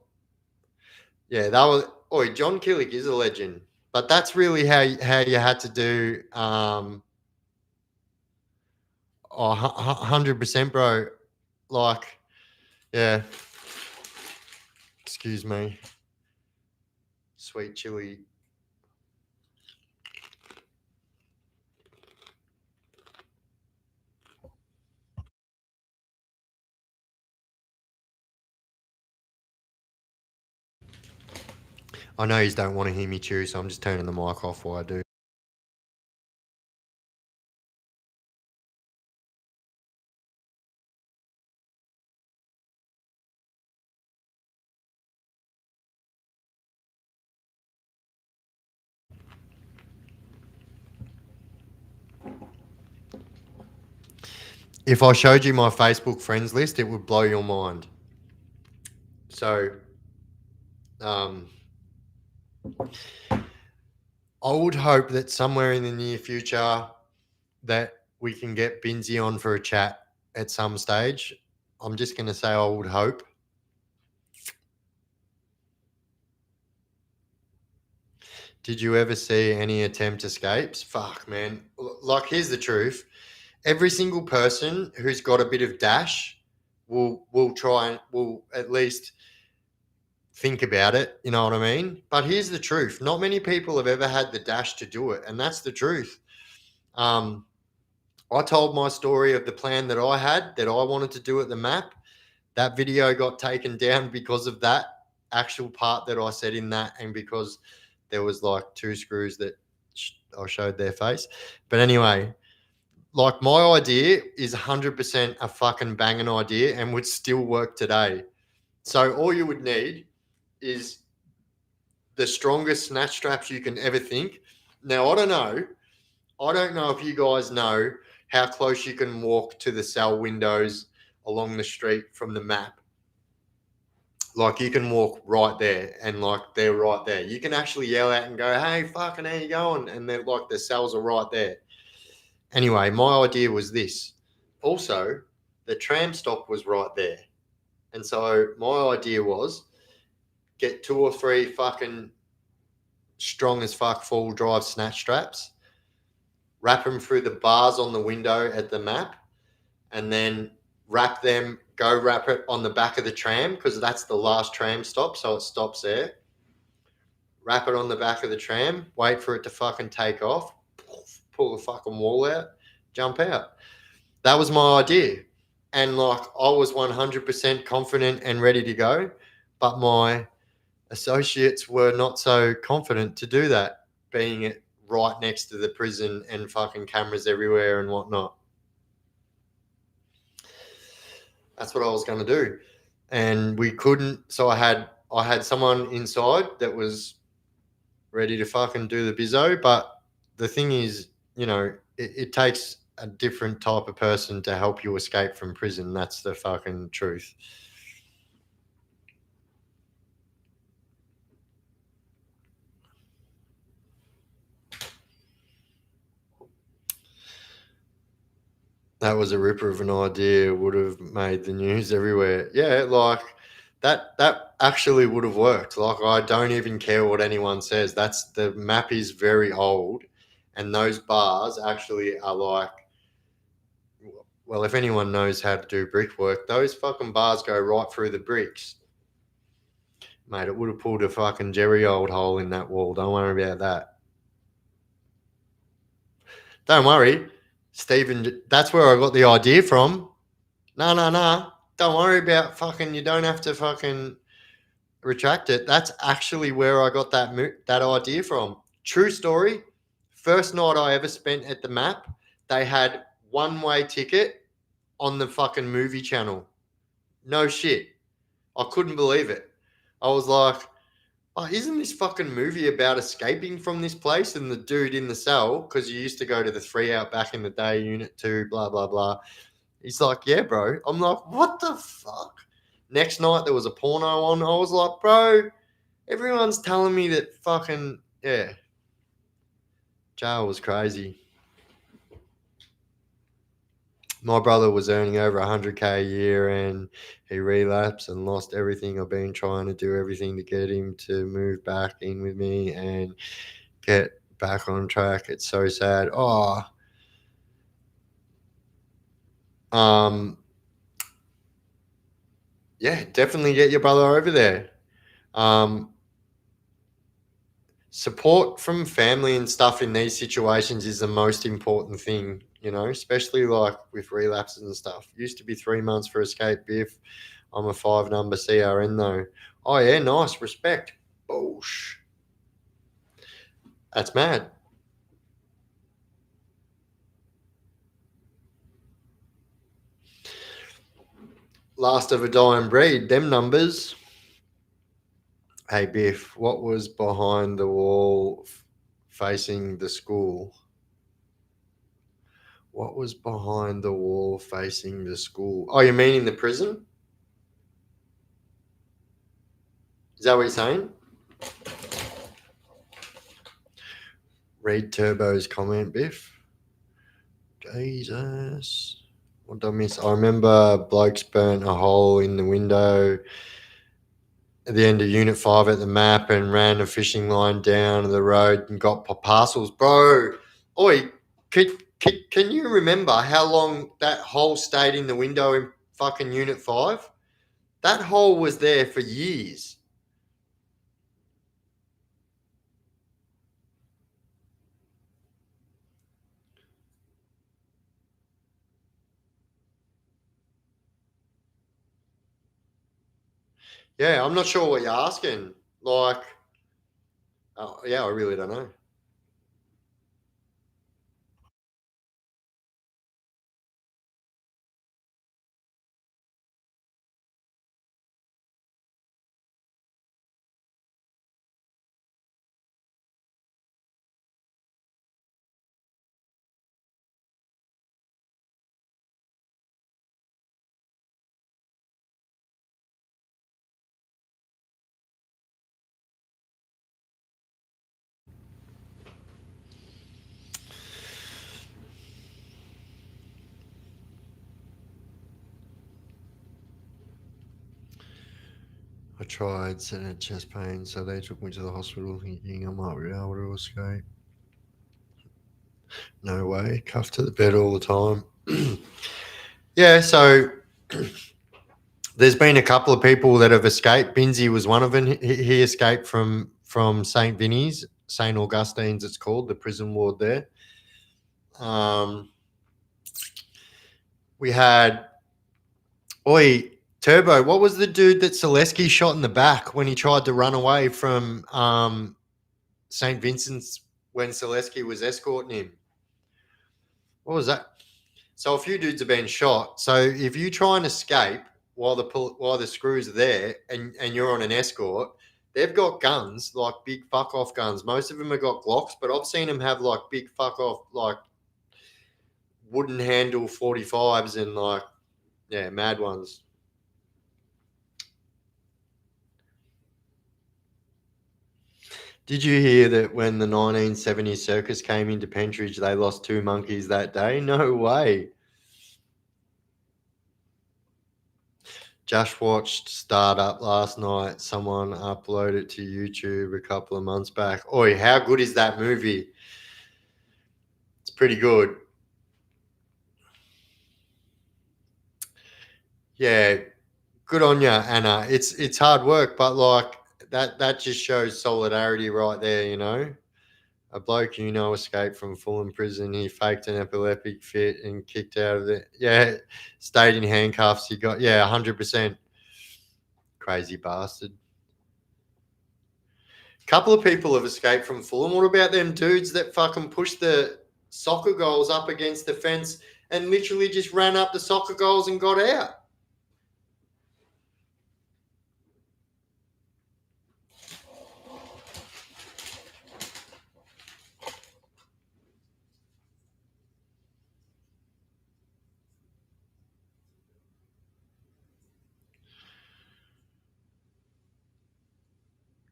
Yeah, that was. Oi, John Killick is a legend, but that's really how you had to do. 100%, bro. Like, yeah. Excuse me. Sweet chili. I know you don't want to hear me chew, so I'm just turning the mic off while I do. If I showed you my Facebook friends list, it would blow your mind. So, I would hope that somewhere in the near future that we can get Binzi on for a chat at some stage. I'm just going to say I would hope. Did you ever see any attempt escapes? Fuck, man. Like, here's the truth. Every single person who's got a bit of dash will try and will at least think about it. You know what I mean? But here's the truth. Not many people have ever had the dash to do it. And that's the truth. I told my story of the plan that I had that I wanted to do at the map. That video got taken down because of that actual part that I said in that, and because there was like 2 screws that I showed their face. But anyway, like my idea is 100% a fucking banging idea and would still work today. So all you would need is the strongest snatch straps you can ever think. Now, I don't know if you guys know how close you can walk to the cell windows along the street from the map. Like, you can walk right there and like they're right there. You can actually yell out and go, "Hey, fucking, how you going?" And they're like, the cells are right there. Anyway, my idea was this. Also, the tram stop was right there. And so my idea was get 2 or 3 fucking strong as fuck full drive snatch straps, wrap them through the bars on the window at the map, and then wrap it on the back of the tram because that's the last tram stop, so it stops there. Wrap it on the back of the tram, wait for it to fucking take off, pull the fucking wall out, jump out. That was my idea. And like, I was 100% confident and ready to go, but my associates were not so confident to do that, being it right next to the prison and fucking cameras everywhere and whatnot. That's what I was going to do. And we couldn't. So I had someone inside that was ready to fucking do the bizzo. But the thing is, it takes a different type of person to help you escape from prison. That's the fucking truth. That was a ripper of an idea, would have made the news everywhere. Yeah, like that actually would have worked. Like, I don't even care what anyone says. The map is very old, and those bars actually are like Well, if anyone knows how to do brickwork, those fucking bars go right through the bricks. Mate, it would have pulled a fucking Jerry old hole in that wall. Don't worry about that. Don't worry, Stephen. That's where I got the idea from. No. Don't worry about fucking. You don't have to fucking retract it. That's actually where I got that idea from. True story. First night I ever spent at the Map, they had one-way ticket on the fucking movie channel. No shit. I couldn't believe it. I was like, oh, isn't this fucking movie about escaping from this place? And the dude in the cell, because you used to go to the 3 out back in the day, Unit 2, blah, blah, blah. He's like, yeah, bro. I'm like, what the fuck? Next night there was a porno on. I was like, bro, everyone's telling me that fucking, yeah. Jail was crazy. My brother was earning over 100K a year and he relapsed and lost everything. I've been trying to do everything to get him to move back in with me and get back on track. It's so sad. Yeah, definitely get your brother over there. Support from family and stuff in these situations is the most important thing, especially like with relapses and stuff. Used to be 3 months for escape biff. I'm a 5-number CRN though. Oh yeah, nice, respect. Boosh. That's mad. Last of a dying breed, them numbers. Hey Biff, what was behind the wall facing the school? What was behind the wall facing the school? Oh, you mean in the prison? Is that what you're saying? Read Turbo's comment, Biff. Jesus. What did I miss? I remember blokes burnt a hole in the window at the end of Unit 5 at the Map and ran a fishing line down the road and got parcels. Bro, oi, can you remember how long that hole stayed in the window in fucking Unit 5? That hole was there for years. Yeah, I'm not sure what you're asking. Like, yeah, I really don't know. I tried, said I had chest pain, so they took me to the hospital thinking I might be able to escape. No way, cuffed to the bed all the time. Yeah, so there's been a couple of people that have escaped. Binzi was one of them. He escaped from St. Vinny's, St. Augustine's it's called, the prison ward there. We had, Turbo, what was the dude that Selesky shot in the back when he tried to run away from St. Vincent's when Selesky was escorting him? What was that? So a few dudes have been shot. So if you try and escape while the screws are there and you're on an escort, they've got guns, like big fuck off guns. Most of them have got Glocks, but I've seen them have like big fuck off, like wooden handle 45s and like, yeah, mad ones. Did you hear that when the 1970s circus came into Pentridge, they lost 2 monkeys that day? No way. Just watched Startup last night. Someone uploaded it to YouTube a couple of months back. Oi, how good is that movie? It's pretty good. Yeah, good on you, Anna. It's hard work, but like that just shows solidarity right there. A bloke escaped from Fulham prison. He faked an epileptic fit and kicked out of it. Yeah, stayed in handcuffs. He got 100% crazy bastard. Couple of people have escaped from Fulham. What about them dudes that fucking pushed the soccer goals up against the fence and literally just ran up the soccer goals and got out?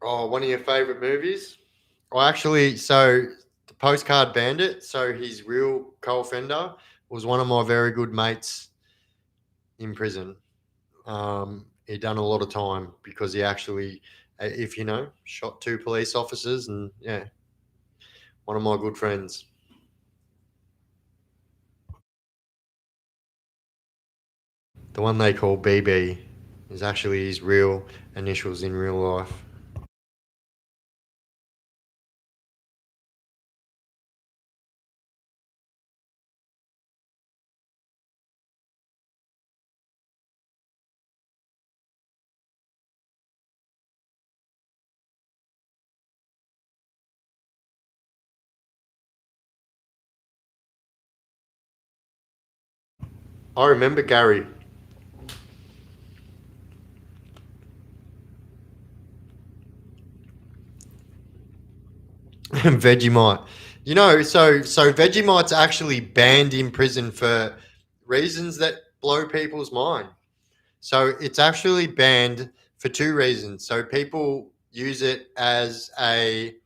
Oh, one of your favorite movies? Well, actually, so the Postcard Bandit, so his real co-offender was one of my very good mates in prison. He done a lot of time because he actually, if shot two police officers, and yeah, one of my good friends. The one they call BB is actually his real initials in real life. I remember Gary. Vegemite. So Vegemite's actually banned in prison for reasons that blow people's mind. So it's actually banned for two reasons. So people use it as a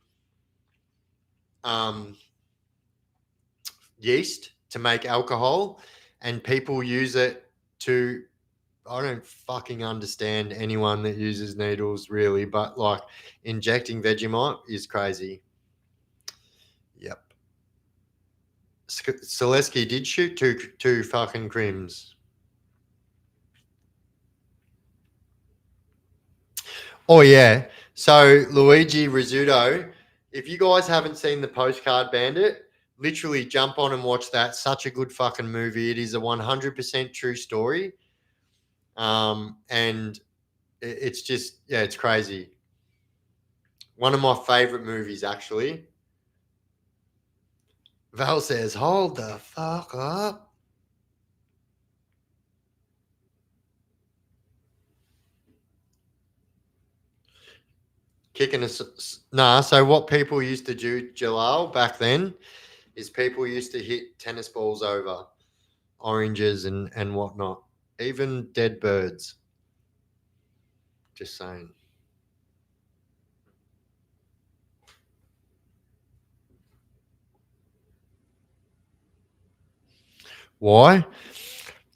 um, yeast to make alcohol, and people use it to. I don't fucking understand anyone that uses needles really, but like injecting Vegemite is crazy. Yep. Selesky did shoot two fucking crims. Oh yeah. So Luigi Rizzuto, if you guys haven't seen the Postcard Bandit, literally jump on and watch that. Such a good fucking movie. It is a 100% true story. And it's just it's crazy. One of my favorite movies actually. Val says, "Hold the fuck up." Kicking us. Nah, so what people used to do, Jalal, back then is people used to hit tennis balls over oranges and whatnot, even dead birds. Just saying. Why?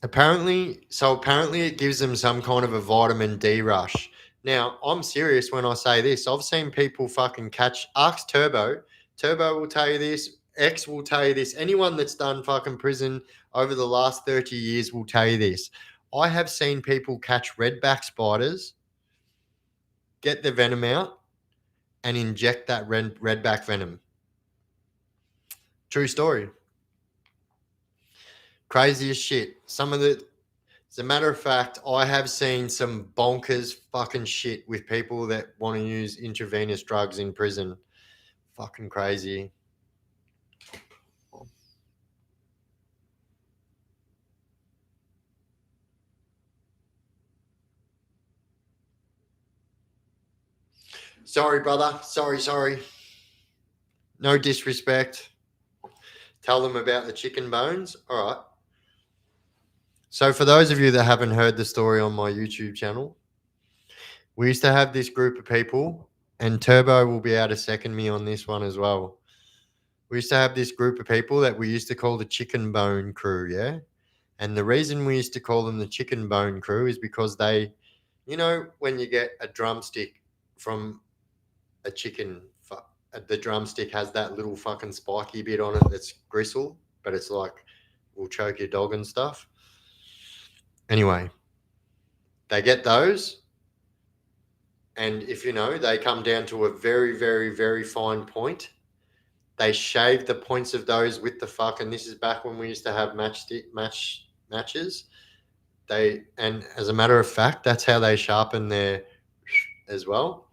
Apparently it gives them some kind of a vitamin D rush. Now, I'm serious when I say this. I've seen people fucking catch. Ask Turbo. Turbo will tell you this. X will tell you this. Anyone that's done fucking prison over the last 30 years will tell you this. I have seen people catch redback spiders, get the venom out, and inject that redback venom. True story. Crazy as shit. As a matter of fact, I have seen some bonkers fucking shit with people that want to use intravenous drugs in prison. Fucking crazy. Sorry, brother. Sorry. No disrespect. Tell them about the chicken bones. All right. So, for those of you that haven't heard the story on my YouTube channel, we used to have this group of people, and Turbo will be able to second me on this one as well. We used to have this group of people that we used to call the chicken bone crew, yeah? And the reason we used to call them the chicken bone crew is because they, when you get a drumstick from a chicken, the drumstick has that little fucking spiky bit on it that's gristle, but it's like will choke your dog and stuff. Anyway, they get those. And if they come down to a very, very, very fine point, they shave the points of those with the fucking. This is back when we used to have matches. And as a matter of fact, that's how they sharpen their as well.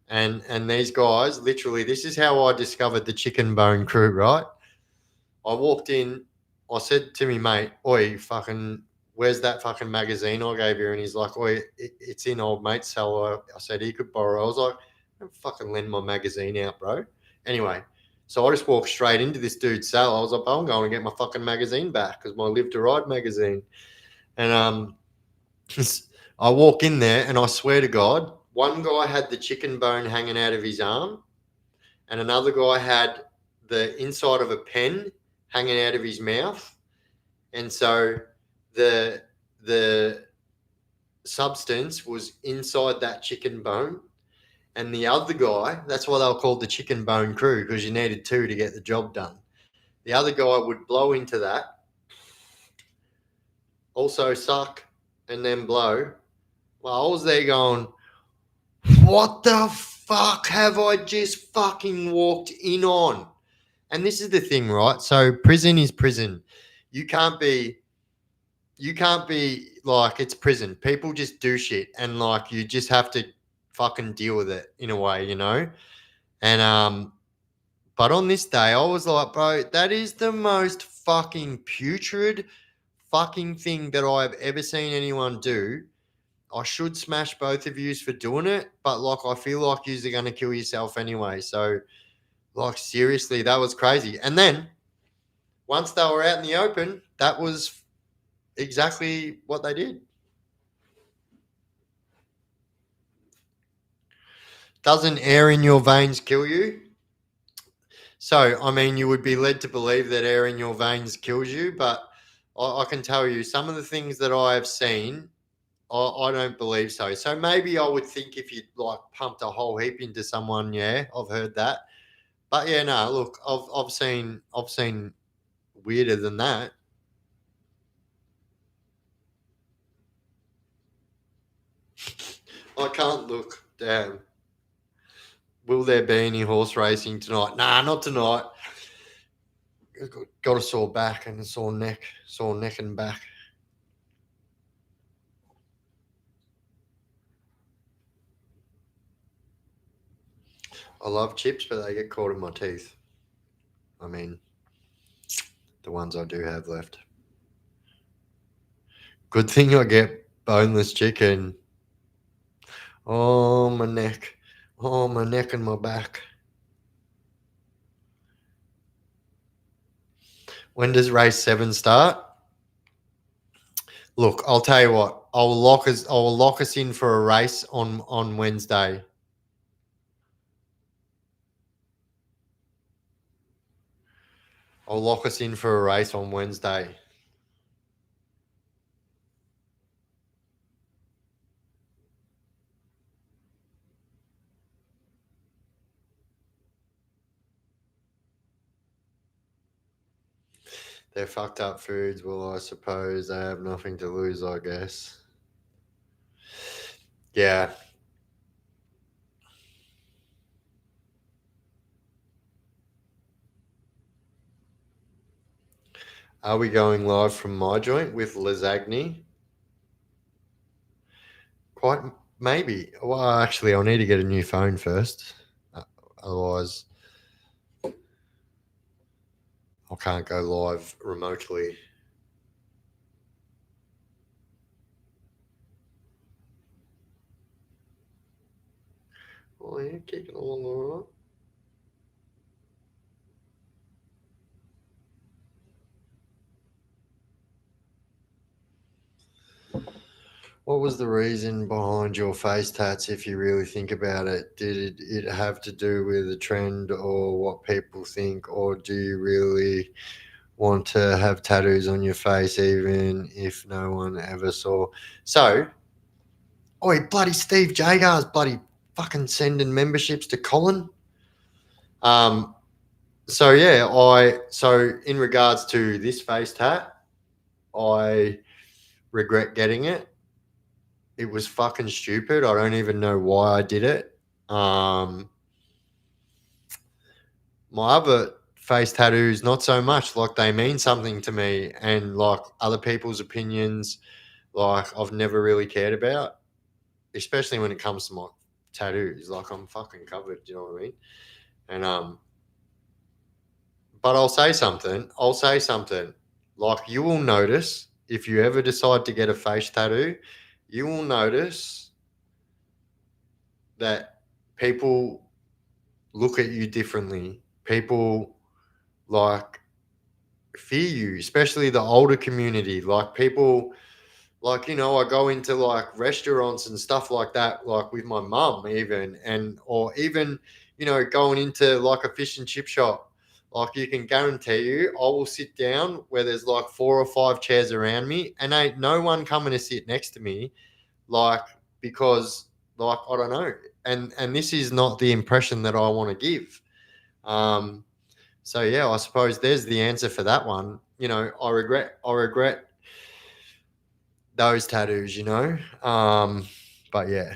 And these guys, literally, this is how I discovered the Chicken Bone Crew, right? I walked in, I said to me mate, "Oi, fucking, where's that fucking magazine I gave you?" And he's like, "Oi, it's in old mate's cellar." I said he could borrow. I was like, "Don't fucking lend my magazine out, bro." Anyway, so I just walked straight into this dude's cell. I was like, "Oh, I'm going to get my fucking magazine back," because my Live to Ride magazine. And I walk in there, and I swear to God, one guy had the chicken bone hanging out of his arm, and another guy had the inside of a pen hanging out of his mouth. And so the substance was inside that chicken bone. And the other guy, that's why they were called the Chicken Bone Crew, because you needed two to get the job done. The other guy would blow into that, also suck, and then blow. Well, I was there going, what the fuck have I just fucking walked in on? And this is the thing, right? So prison is prison. You can't be like, it's prison. People just do shit, and like you just have to fucking deal with it in a way, And but on this day, I was like, bro, that is the most fucking putrid fucking thing that I've ever seen anyone do. I should smash both of yous for doing it, but like I feel like yous are gonna kill yourself anyway. So like seriously, that was crazy. And then once they were out in the open, that was exactly what they did. Doesn't air in your veins kill you? So, I mean, you would be led to believe that air in your veins kills you, but I can tell you some of the things that I have seen, I don't believe so. So maybe I would think if you like pumped a whole heap into someone, yeah, I've heard that. But yeah, no, look, I've seen weirder than that. I can't look. Damn. Will there be any horse racing tonight? Nah, not tonight. Got a sore back and a sore neck and back. I love chips, but they get caught in my teeth. I mean, the ones I do have left. Good thing I get boneless chicken. Oh, my neck. Oh, my neck and my back. When does race 7 start? Look, I'll tell you what. I'll lock us in for a race on Wednesday. I'll lock us in for a race on Wednesday. They're fucked up foods. Well, I suppose they have nothing to lose, I guess. Yeah. Are we going live from my joint with Lasagna? Quite maybe. Well, actually, I'll need to get a new phone first. Otherwise, I can't go live remotely. Oh, yeah, kicking along all right. What was the reason behind your face tats, if you really think about it? Did it have to do with the trend or what people think, or do you really want to have tattoos on your face even if no one ever saw? So, oi, bloody Steve Jagar's bloody fucking sending memberships to Colin. So yeah, so in regards to this face tat, I regret getting it. it was fucking stupid. I don't even know why I did it. My other face tattoos, not so much. Like, they mean something to me, and like other people's opinions, like I've never really cared about, especially when it comes to my tattoos. Like, I'm fucking covered. You know what I mean? And but I'll say something. I'll say something. Like, you will notice if you ever decide to get a face tattoo, you will notice that people look at you differently. People like fear you, especially the older community. Like, people, like, you know, I go into like restaurants and stuff like that, like with my mum, even, and or even, you know, going into like a fish and chip shop. Like, you can guarantee you, I will sit down where there's like 4 or 5 chairs around me, and ain't no one coming to sit next to me, like, because, like, I don't know, and this is not the impression that I want to give. Um, so yeah, I suppose there's the answer for that one. You know, I regret those tattoos, you know. But yeah.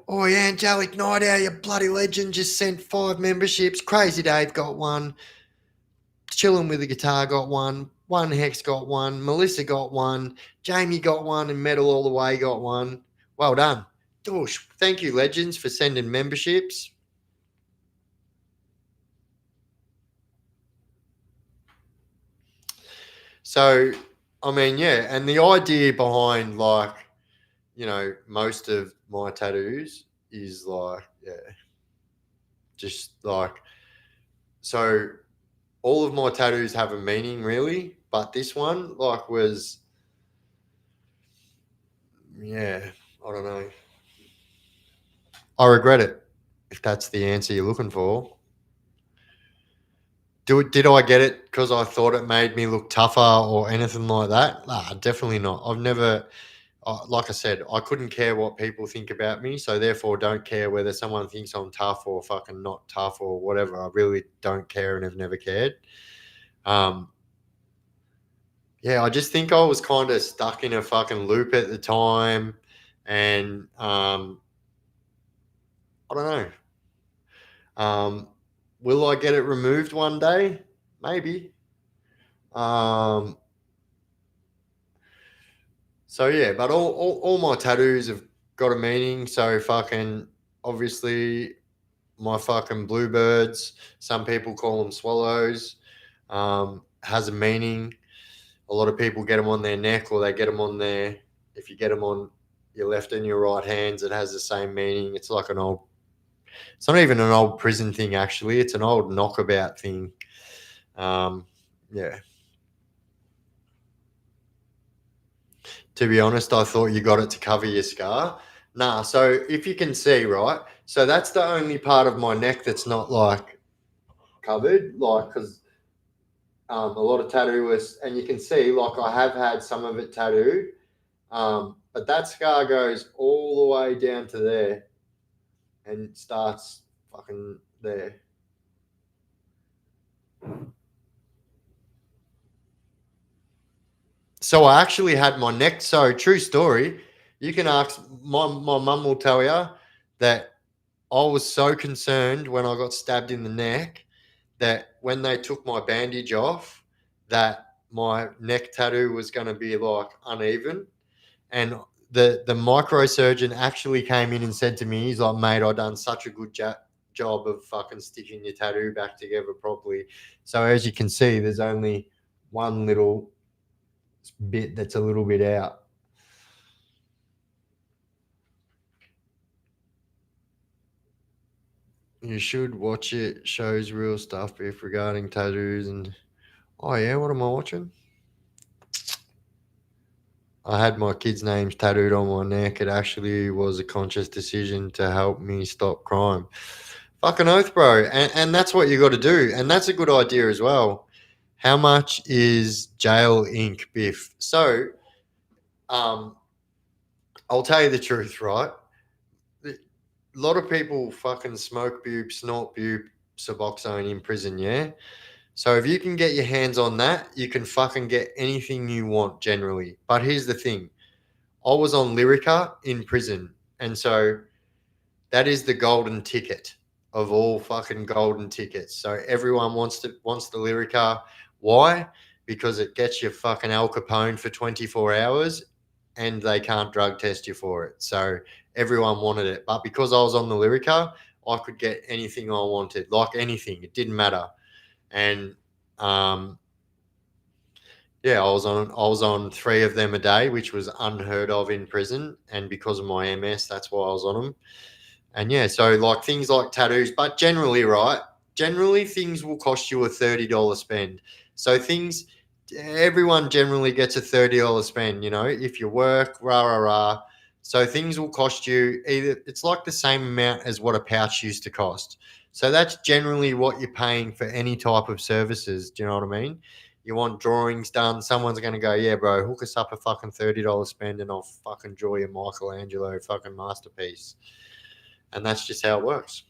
Oh yeah, Angelic Night Owl, you bloody legend, just sent 5 memberships. Crazy Dave got one. Chilling with the Guitar got one. One Hex got one. Melissa got one. Jamie got one, and Metal All the Way got one. Well done. Doosh. Thank you, legends, for sending memberships. So, I mean, yeah, and the idea behind, like, you know, most of my tattoos is like, yeah, just like, so all of my tattoos have a meaning, really, but this one, like, was, yeah, I don't know. I regret it, if that's the answer you're looking for. Did I get it because I thought it made me look tougher or anything like that? Nah, definitely not. I've never, like I said, I couldn't care what people think about me, so therefore don't care whether someone thinks I'm tough or fucking not tough or whatever. I really don't care and have never cared. Um, yeah, I just think I was kind of stuck in a fucking loop at the time, and I don't know. Will I get it removed one day? Maybe. Um, so yeah, but all my tattoos have got a meaning. So fucking obviously my fucking bluebirds, some people call them swallows, has a meaning. A lot of people get them on their neck, or they get them on their, if you get them on your left and your right hands, it has the same meaning. It's like an old, it's not even an old prison thing, actually. It's an old knockabout thing. Um, yeah. To be honest, I thought you got it to cover your scar. Nah, so if you can see, right? So that's the only part of my neck that's not like covered, like, because a lot of tattooists, and you can see, like, I have had some of it tattooed, but that scar goes all the way down to there and starts fucking there. So I actually had my neck. So true story. You can ask my mum will tell you that I was so concerned when I got stabbed in the neck that when they took my bandage off, that my neck tattoo was going to be like uneven. And the microsurgeon actually came in and said to me, he's like, mate, I done such a good job of fucking sticking your tattoo back together properly. So as you can see, there's only one little bit that's a little bit out. You should watch it. Shows real stuff if regarding tattoos and, oh yeah, what am I watching? I had my kids' names tattooed on my neck. It actually was a conscious decision to help me stop crime. Fucking oath, bro. And that's what you got to do. And that's a good idea as well. How much is Jail Inc. Biff? So, um, I'll tell you the truth, right? A lot of people fucking smoke boob, snort boob, Suboxone in prison, yeah? So if you can get your hands on that, you can fucking get anything you want generally. But here's the thing. I was on Lyrica in prison. And so that is the golden ticket of all fucking golden tickets. So everyone wants the Lyrica. Why? Because it gets you fucking Al Capone for 24 hours and they can't drug test you for it. So everyone wanted it. But because I was on the Lyrica, I could get anything I wanted, like anything. It didn't matter. And um, yeah, I was on 3 of them a day, which was unheard of in prison. And because of my MS, that's why I was on them. And yeah, so like things like tattoos, but generally, right? Generally, things will cost you a $30 spend. So everyone generally gets a $30 spend, if you work, rah, rah, rah. So things will cost you it's like the same amount as what a pouch used to cost. So that's generally what you're paying for any type of services. Do you know what I mean? You want drawings done, someone's going to go, yeah, bro, hook us up a fucking $30 spend and I'll fucking draw you Michelangelo fucking masterpiece. And that's just how it works.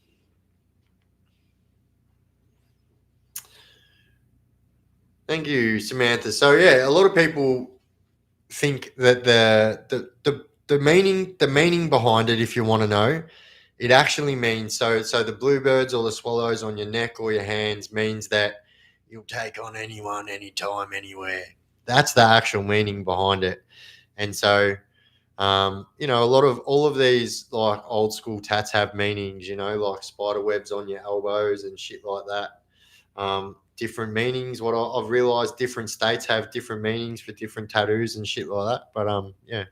Thank you, Samantha. So yeah, a lot of people think that the meaning behind it, if you want to know, it actually means so the bluebirds or the swallows on your neck or your hands means that you'll take on anyone, anytime, anywhere. That's the actual meaning behind it. And so a lot of all of these like old school tats have meanings, like spider webs on your elbows and shit like that. Different meanings. I've realized different states have different meanings for different tattoos and shit like that. But yeah.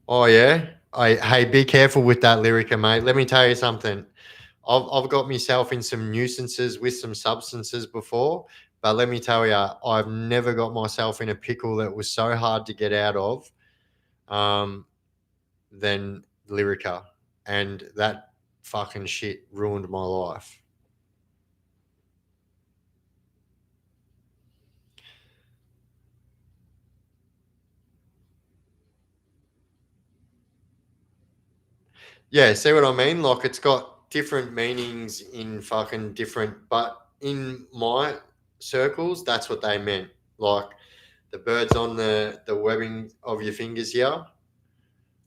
Oh yeah. Hey, be careful with that Lyrica, mate. Let me tell you something. I've got myself in some nuisances with some substances before, but let me tell you, I've never got myself in a pickle that was so hard to get out of than Lyrica. And that fucking shit ruined my life. Yeah, see what I mean? Like it's got different meanings in fucking different, but in my circles, that's what they meant. Like the birds on the webbing of your fingers here,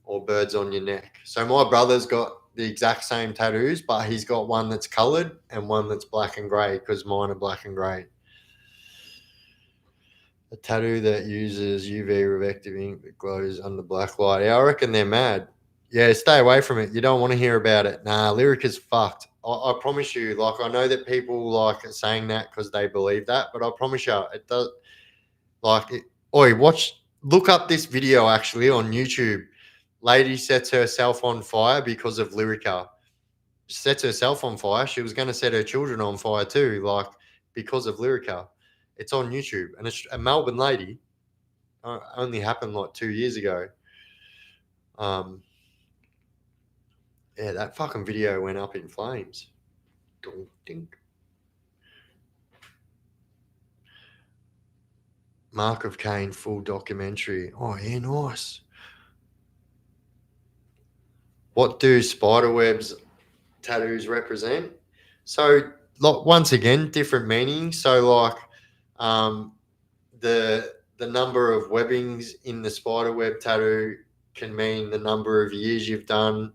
or birds on your neck. So my brother's got the exact same tattoos, but he's got one that's coloured and one that's black and grey because mine are black and grey. A tattoo that uses UV reflective ink that glows under black light. Yeah, I reckon they're mad. Yeah, stay away from it. You don't want to hear about it. Nah, Lyric is fucked. I promise you. Like, I know that people like saying that because they believe that, but I promise you, it does. Like, oi, look up this video actually on YouTube. Lady sets herself on fire because of Lyrica. Sets herself on fire. She was going to set her children on fire too, like because of Lyrica. It's on YouTube, and it's a Melbourne lady. Only happened like 2 years ago. Yeah, that fucking video went up in flames. Mark of Cain full documentary. Oh, yeah, nice. What do spiderwebs tattoos represent? So, like, once again, different meanings. So, like, the number of webbings in the spiderweb tattoo can mean the number of years you've done.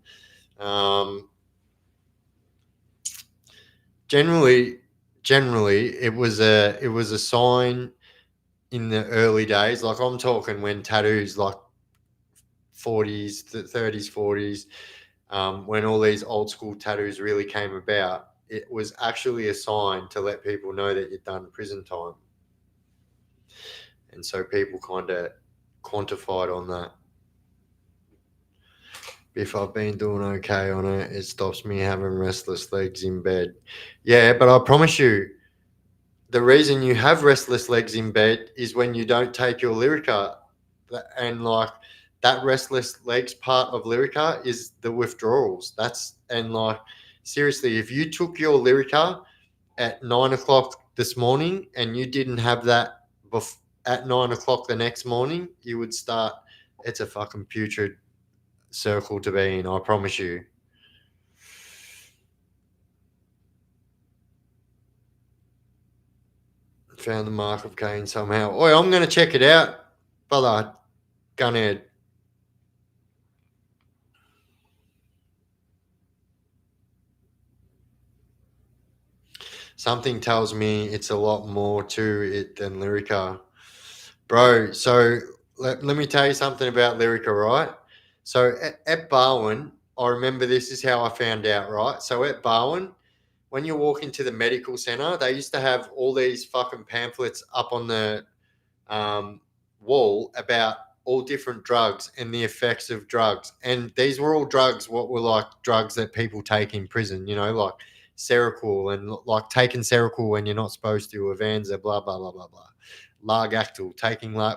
Generally, it was a sign in the early days. Like I'm talking when tattoos like 40s, 30s, 40s, when all these old school tattoos really came about. It was actually a sign to let people know that you'd done prison time, and so people kind of quantified on that. If I've been doing okay on it, it stops me having restless legs in bed. Yeah, but I promise you, the reason you have restless legs in bed is when you don't take your Lyrica. And like that restless legs part of Lyrica is the withdrawals. And like, seriously, if you took your Lyrica at 9 o'clock this morning and you didn't have that at 9 o'clock the next morning, you would start. It's a fucking putrid circle to be in, I promise you. Found the mark of Cain somehow. Oi, I'm going to check it out, brother. Gunhead. Something tells me it's a lot more to it than Lyrica. Bro, so let me tell you something about Lyrica, right? So at Barwon, I remember this is how I found out, right? So at Barwon, when you walk into the medical center, they used to have all these fucking pamphlets up on the wall about all different drugs and the effects of drugs. And these were all drugs, what were like drugs that people take in prison, like Seroquel and like taking Seroquel when you're not supposed to, Avanza, blah, blah, blah, blah, blah. Largactil,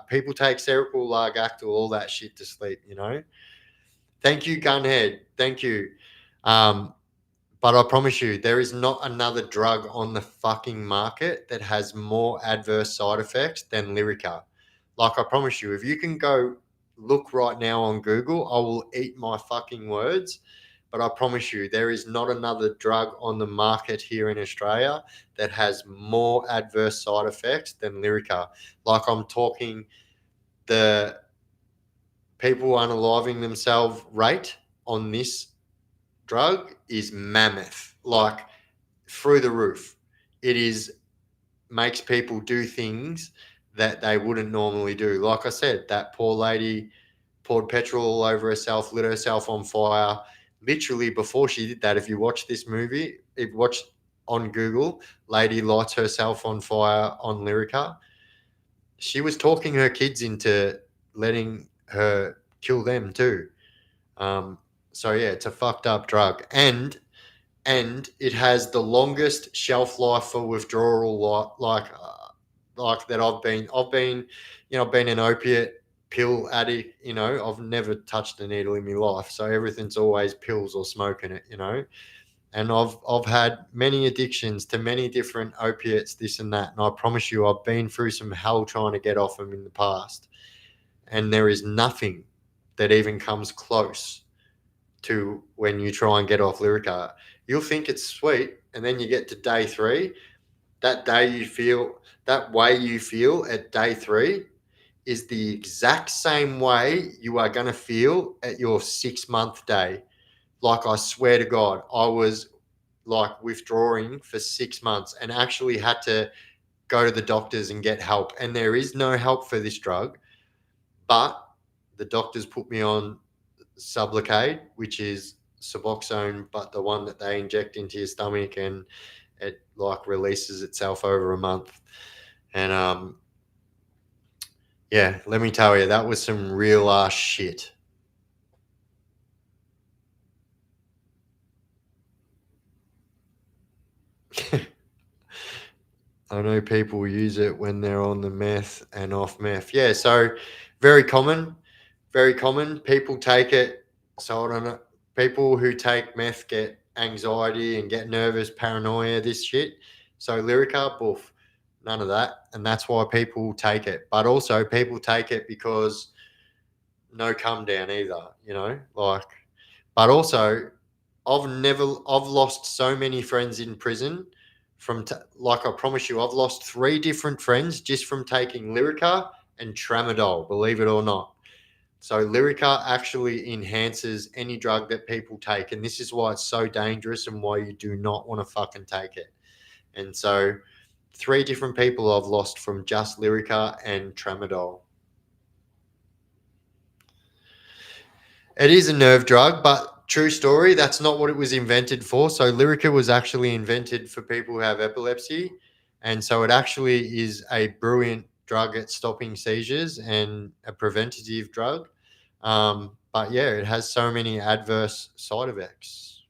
people take Seroquel, Largactil, all that shit to sleep. Thank you, Gunhead. Thank you. But I promise you, there is not another drug on the fucking market that has more adverse side effects than Lyrica. Like, I promise you, if you can go look right now on Google, I will eat my fucking words. But I promise you, there is not another drug on the market here in Australia that has more adverse side effects than Lyrica. Like, I'm talking the people unaliving themselves rate on this drug is mammoth, like through the roof. It makes people do things that they wouldn't normally do. Like I said, that poor lady poured petrol all over herself, lit herself on fire. Literally before she did that, if you watch this movie, if you watch on Google, lady lights herself on fire on Lyrica. She was talking her kids into letting her kill them too. So yeah, it's a fucked up drug, and it has the longest shelf life for withdrawal, like that. I've been an opiate pill addict. I've never touched a needle in my life, so everything's always pills or smoking it. And I've had many addictions to many different opiates, this and that, and I promise you, I've been through some hell trying to get off them in the past, and there is nothing that even comes close to when you try and get off Lyrica. You'll think it's sweet, and then you get to day 3. That way you feel at day 3 is the exact same way you are going to feel at your 6-month day. Like, I swear to God, I was like withdrawing for 6 months and actually had to go to the doctors and get help. And there is no help for this drug, but the doctors put me on Sublocade, which is Suboxone, but the one that they inject into your stomach, and it like releases itself over a month. And yeah, let me tell you, that was some real ass shit. I know people use it when they're on the meth and off meth. Yeah, so very common, very common. People take it. So I don't know. People who take meth get anxiety and get nervous, paranoia, this shit. So Lyrica, boof, none of that. And that's why people take it. But also people take it because no come down either, but also I've lost so many friends in prison like, I promise you, I've lost 3 different friends just from taking Lyrica and Tramadol, believe it or not. So Lyrica actually enhances any drug that people take, and this is why it's so dangerous and why you do not want to fucking take it. And so 3 different people I've lost from just Lyrica and Tramadol. It is a nerve drug, but true story, that's not what it was invented for. So Lyrica was actually invented for people who have epilepsy. And so it actually is a brilliant drug at stopping seizures and a preventative drug. But yeah, it has so many adverse side effects.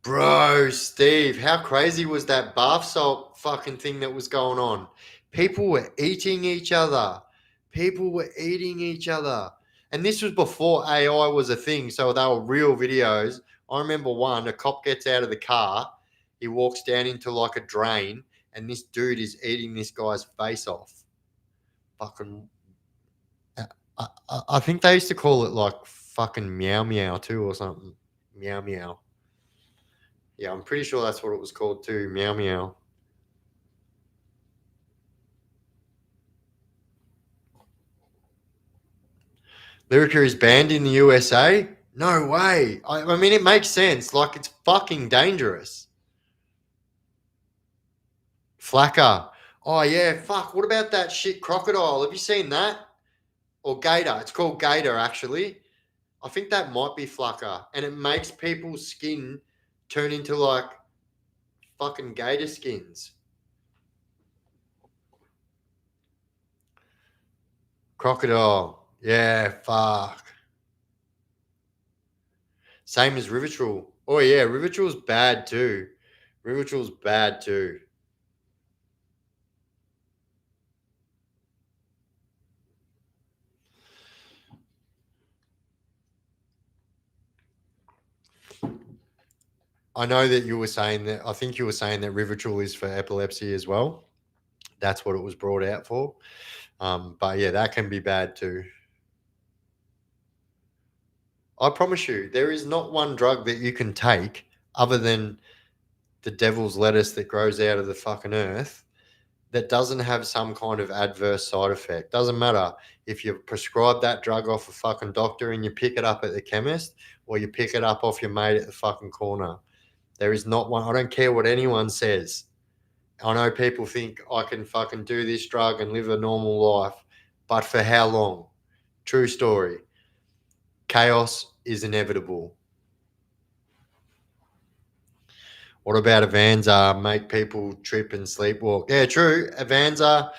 Bro, Steve, how crazy was that bath salt fucking thing that was going on? People were eating each other. People were eating each other. And this was before AI was a thing, so they were real videos. I remember one, a cop gets out of the car, he walks down into like a drain, and this dude is eating this guy's face off. Fucking, I think they used to call it like fucking meow meow too or something. Meow meow. Yeah, I'm pretty sure that's what it was called too. Meow meow. Lyrica is banned in the USA? No way. I mean, it makes sense. Like, it's fucking dangerous. Flacker. Oh, yeah, fuck. What about that shit crocodile? Have you seen that? Or gator. It's called gator, actually. I think that might be flacker. And it makes people's skin turn into, like, fucking gator skins. Crocodile. Yeah, fuck. Same as Rivitrol. Oh, yeah, Rivitrol's bad too. Rivitrol's bad too. I know that you were saying that. I think you were saying that Rivitrol is for epilepsy as well. That's what it was brought out for. But yeah, that can be bad too. I promise you, there is not one drug that you can take other than the devil's lettuce that grows out of the fucking earth that doesn't have some kind of adverse side effect. Doesn't matter if you prescribe that drug off a fucking doctor and you pick it up at the chemist or you pick it up off your mate at the fucking corner. There is not one. I don't care what anyone says. I know people think I can fucking do this drug and live a normal life, but for how long? True story. Chaos is inevitable. What about Avanza? Make people trip and sleepwalk. Yeah, true. Avanza,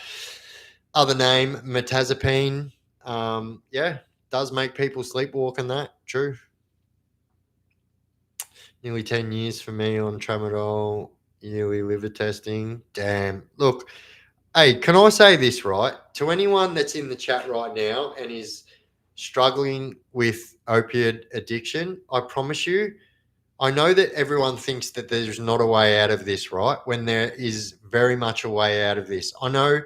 other name, metazapine. Yeah, does make people sleepwalk and that. True. Nearly 10 years for me on tramadol, yearly liver testing. Damn. Look, hey, can I say this, right? To anyone that's in the chat right now and is struggling with opiate addiction, I promise you, I know that everyone thinks that there's not a way out of this, right? When there is very much a way out of this. I know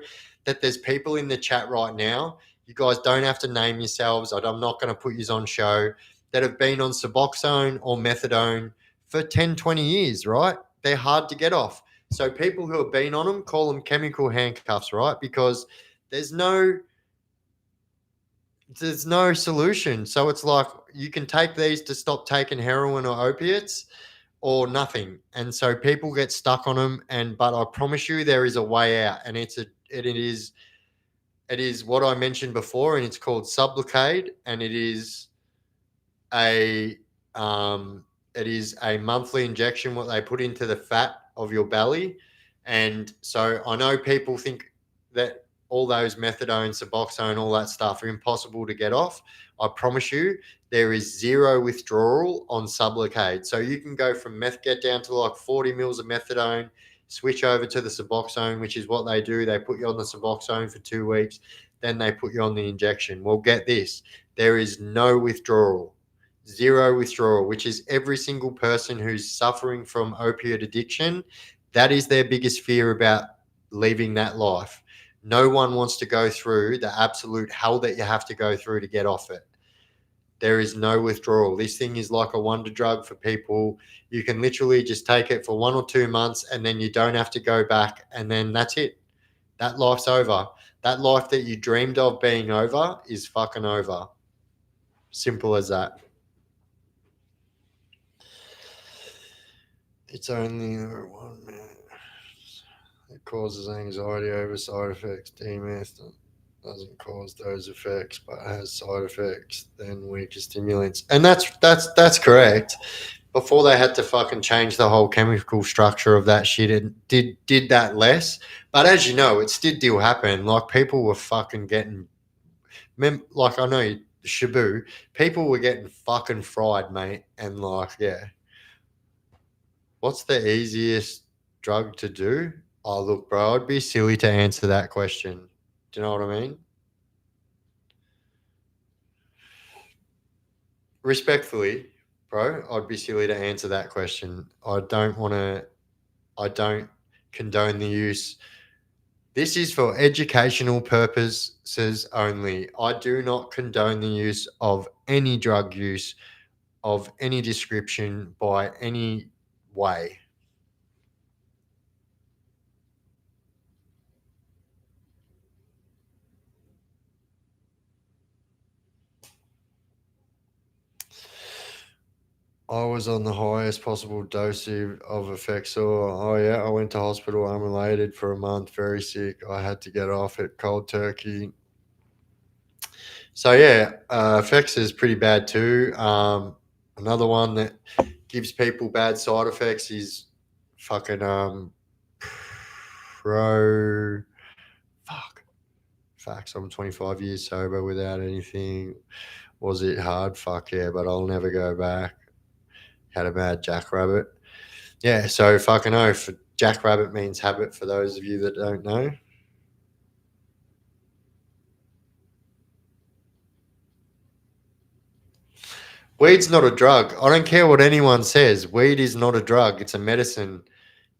that there's people in the chat right now. You guys don't have to name yourselves. I'm not going to put you on show that have been on Suboxone or Methadone for 10, 20 years, right? They're hard to get off. So people who have been on them, call them chemical handcuffs, right? Because there's no solution. So it's like you can take these to stop taking heroin or opiates or nothing. And so people get stuck on them. But I promise you there is a way out. And it is what I mentioned before, and it's called Sublocade, and a it is a monthly injection what they put into the fat of your belly. And so I know people think that all those methadone, Suboxone, all that stuff are impossible to get off. I promise you, there is zero withdrawal on Sublocade. So you can go from meth, get down to like 40 mils of methadone, switch over to the Suboxone, which is what they do. They put you on the Suboxone for 2 weeks, then they put you on the injection. Well, get this, there is no withdrawal. Zero withdrawal, which is every single person who's suffering from opiate addiction. That is their biggest fear about leaving that life. No one wants to go through the absolute hell that you have to go through to get off it. There is no withdrawal. This thing is like a wonder drug for people. You can literally just take it for 1 or 2 months and then you don't have to go back. And then that's it. That life's over. That life that you dreamed of being over is fucking over. Simple as that. It's only 1 minute. It causes anxiety over side effects. DMS doesn't cause those effects, but has side effects than weaker stimulants. And that's correct. Before they had to fucking change the whole chemical structure of that shit, it did that less. But as you know, it still happen. Like people were fucking getting, like I know Shabu, people were getting fucking fried, mate. And like, yeah. What's the easiest drug to do? Oh, look, bro, I'd be silly to answer that question. Do you know what I mean? Respectfully, bro, I'd be silly to answer that question. I don't condone the use. This is for educational purposes only. I do not condone the use of any drug use of any description by any way. I was on the highest possible dose of Effexor. Oh yeah, I went to hospital unrelated for a month, very sick. I had to get off it cold turkey. So yeah, Effexor is pretty bad too. Another one that gives people bad side effects is fucking pro. Fuck. Facts. I'm 25 years sober without anything. Was it hard? Fuck yeah, but I'll never go back. Had a bad jackrabbit. Yeah, so fucking oath. Jackrabbit means habit for those of you that don't know. Weed's not a drug. I don't care what anyone says. Weed is not a drug. It's a medicine.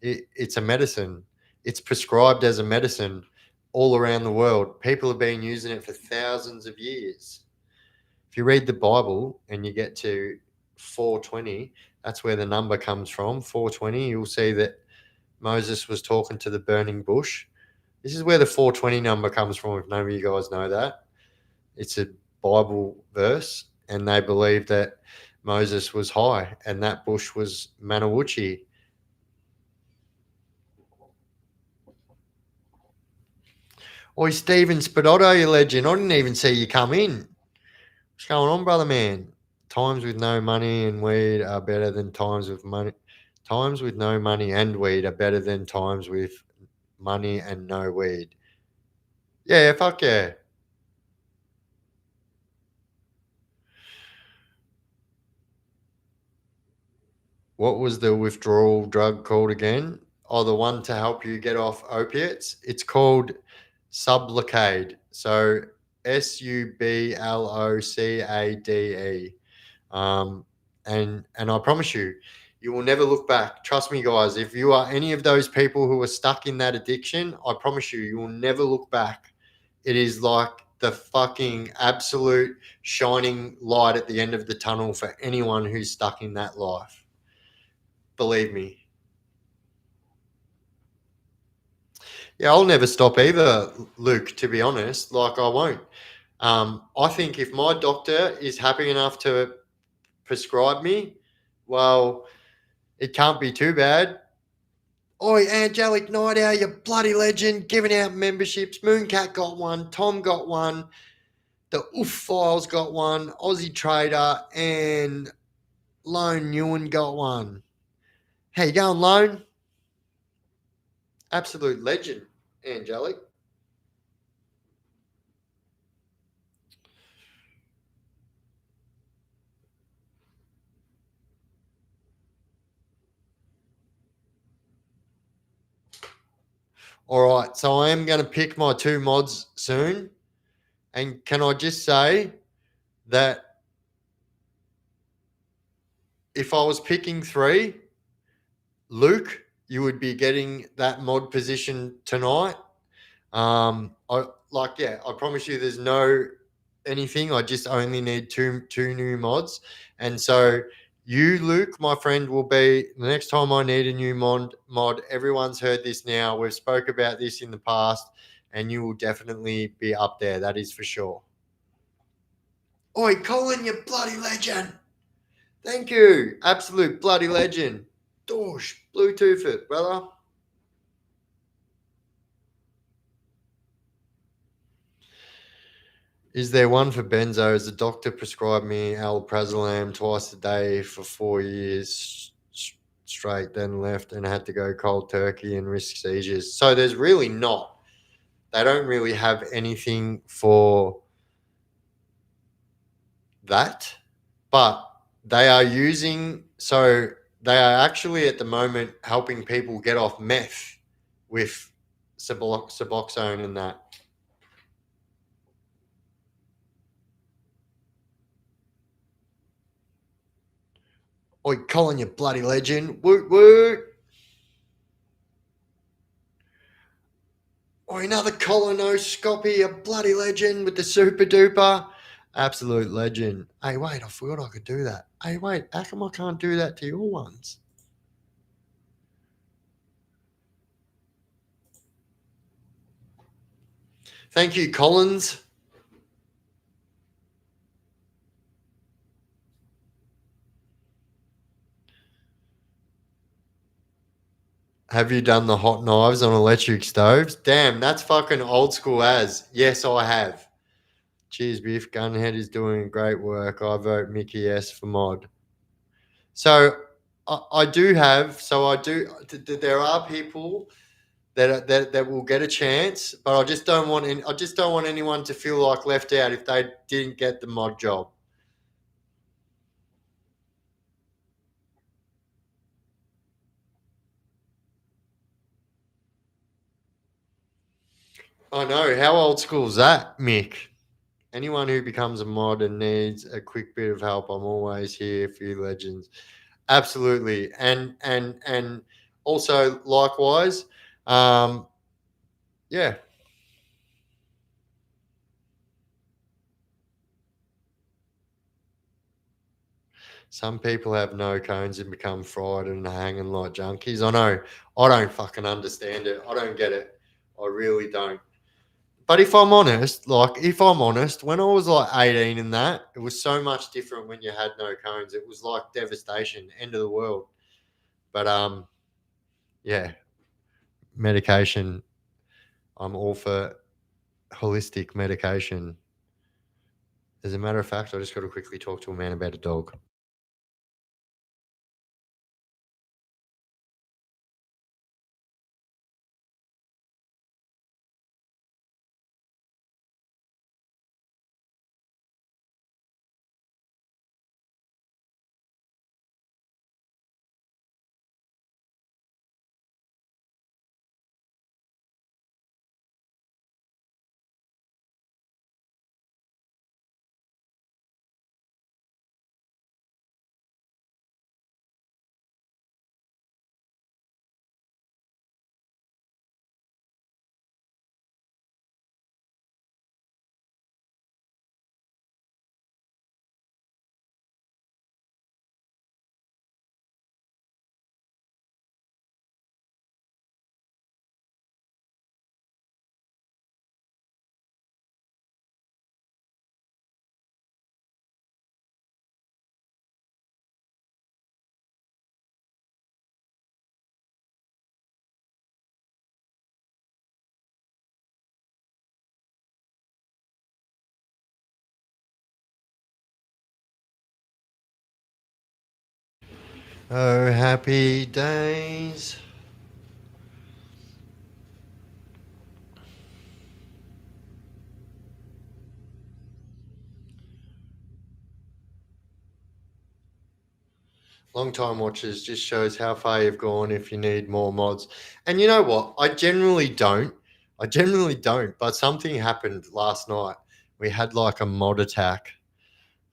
It's a medicine. It's prescribed as a medicine all around the world. People have been using it for thousands of years. If you read the Bible and you get to 420, that's where the number comes from. 420, you'll see that Moses was talking to the burning bush. This is where the 420 number comes from, if none of you guys know that. It's a Bible verse, and they believe that Moses was high and that bush was Manawuchi. Oi, Stephen Spadotto, you legend. I didn't even see you come in. What's going on, brother man? Times with no money and weed are better than times with money. Times with no money and weed are better than times with money and no weed. Yeah, fuck yeah. What was the withdrawal drug called again? Oh, the one to help you get off opiates? It's called Sublocade. So Sublocade. And I promise you, you will never look back. Trust me, guys. If you are any of those people who are stuck in that addiction, I promise you, you will never look back. It is like the fucking absolute shining light at the end of the tunnel for anyone who's stuck in that life. Believe me. Yeah, I'll never stop either, Luke, to be honest. Like, I won't. I think if my doctor is happy enough to prescribe me, well, it can't be too bad. Oi, Angelic Night Owl, you bloody legend, giving out memberships. Mooncat got one, Tom got one, the Oof Files got one, Aussie Trader, and Lone Ewan got one. How you going, Lone? Absolute legend, Angelic. All right, so I am going to pick my two mods soon. And can I just say that if I was picking three, Luke, you would be getting that mod position tonight. I promise you, there's no anything. I just only need two new mods, and so you, Luke, my friend, will be the next time I need a new mod. Everyone's heard this now. We've spoke about this in the past, and you will definitely be up there. That is for sure. Oi, Colin, you bloody legend! Thank you, absolute bloody legend. Dorsh, Bluetooth it, brother. Is there one for benzos? The doctor prescribed me alprazolam twice a day for 4 years straight, then left and had to go cold turkey and risk seizures. So there's really not. They don't really have anything for that, but they are using, so they are actually at the moment helping people get off meth with Suboxone and that. Oi, Colin, you bloody legend. Woot, woot. Oh, another colonoscopy, a bloody legend with the super duper. Absolute legend. Hey, wait, I forgot I could do that. Hey, wait, how come I can't do that to your ones? Thank you, Collins. Have you done the hot knives on electric stoves? Damn, that's fucking old school as. Yes, I have. Cheers, Biff. Gunhead is doing great work. I vote Mickey S for mod. So I do have. So I do. There are people that will get a chance, but I just don't want. I just don't want anyone to feel like left out if they didn't get the mod job. I know. How old school is that, Mick? Anyone who becomes a mod and needs a quick bit of help, I'm always here for you legends. Absolutely. And also likewise, yeah. Some people have no cones and become fried and hanging like junkies. I know. I don't fucking understand it. I don't get it. I really don't. But if I'm honest, when I was like 18 and that, it was so much different when you had no cones. It was like devastation, end of the world. But yeah, medication. I'm all for holistic medication. As a matter of fact, I just got to quickly talk to a man about a dog. Oh, happy days. Long time watchers just shows how far you've gone if you need more mods. And you know what? I generally don't. But something happened last night. We had like a mod attack.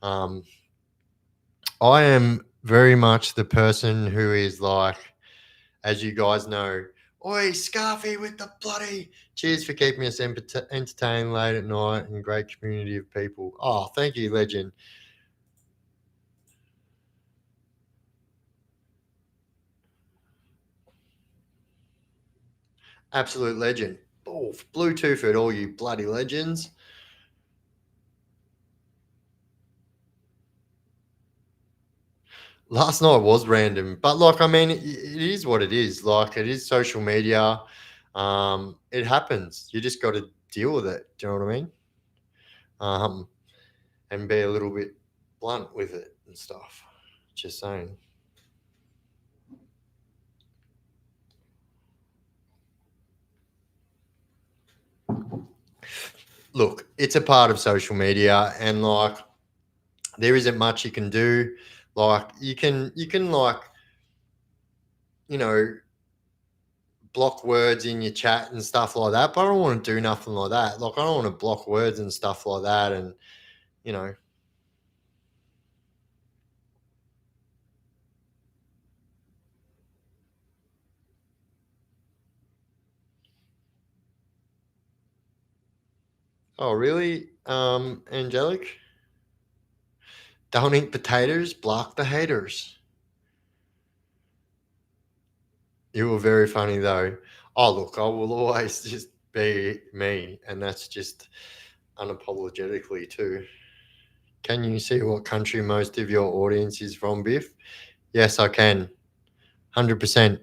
Um, I am very much the person who is like, as you guys know, oi, Scarfy with the bloody. Cheers for keeping us entertained late at night and great community of people. Oh, thank you, legend. Absolute legend. Oh, Bluetooth it, all you bloody legends. Last night was random, but like, I mean, it is what it is. Like, it is social media. It happens. You just got to deal with it. Do you know what I mean? Um, and be a little bit blunt with it and stuff. Just saying. Look, it's a part of social media, and like, there isn't much you can do. Like, you can like, you know, block words in your chat and stuff like that. But I don't want to do nothing like that. Like, I don't want to block words and stuff like that. And you know, Oh, really? Angelic? Don't eat potatoes, block the haters. You were very funny though. Oh, look, I will always just be me, and that's just unapologetically too. Can you see what country most of your audience is from, Biff? Yes, I can. 100%.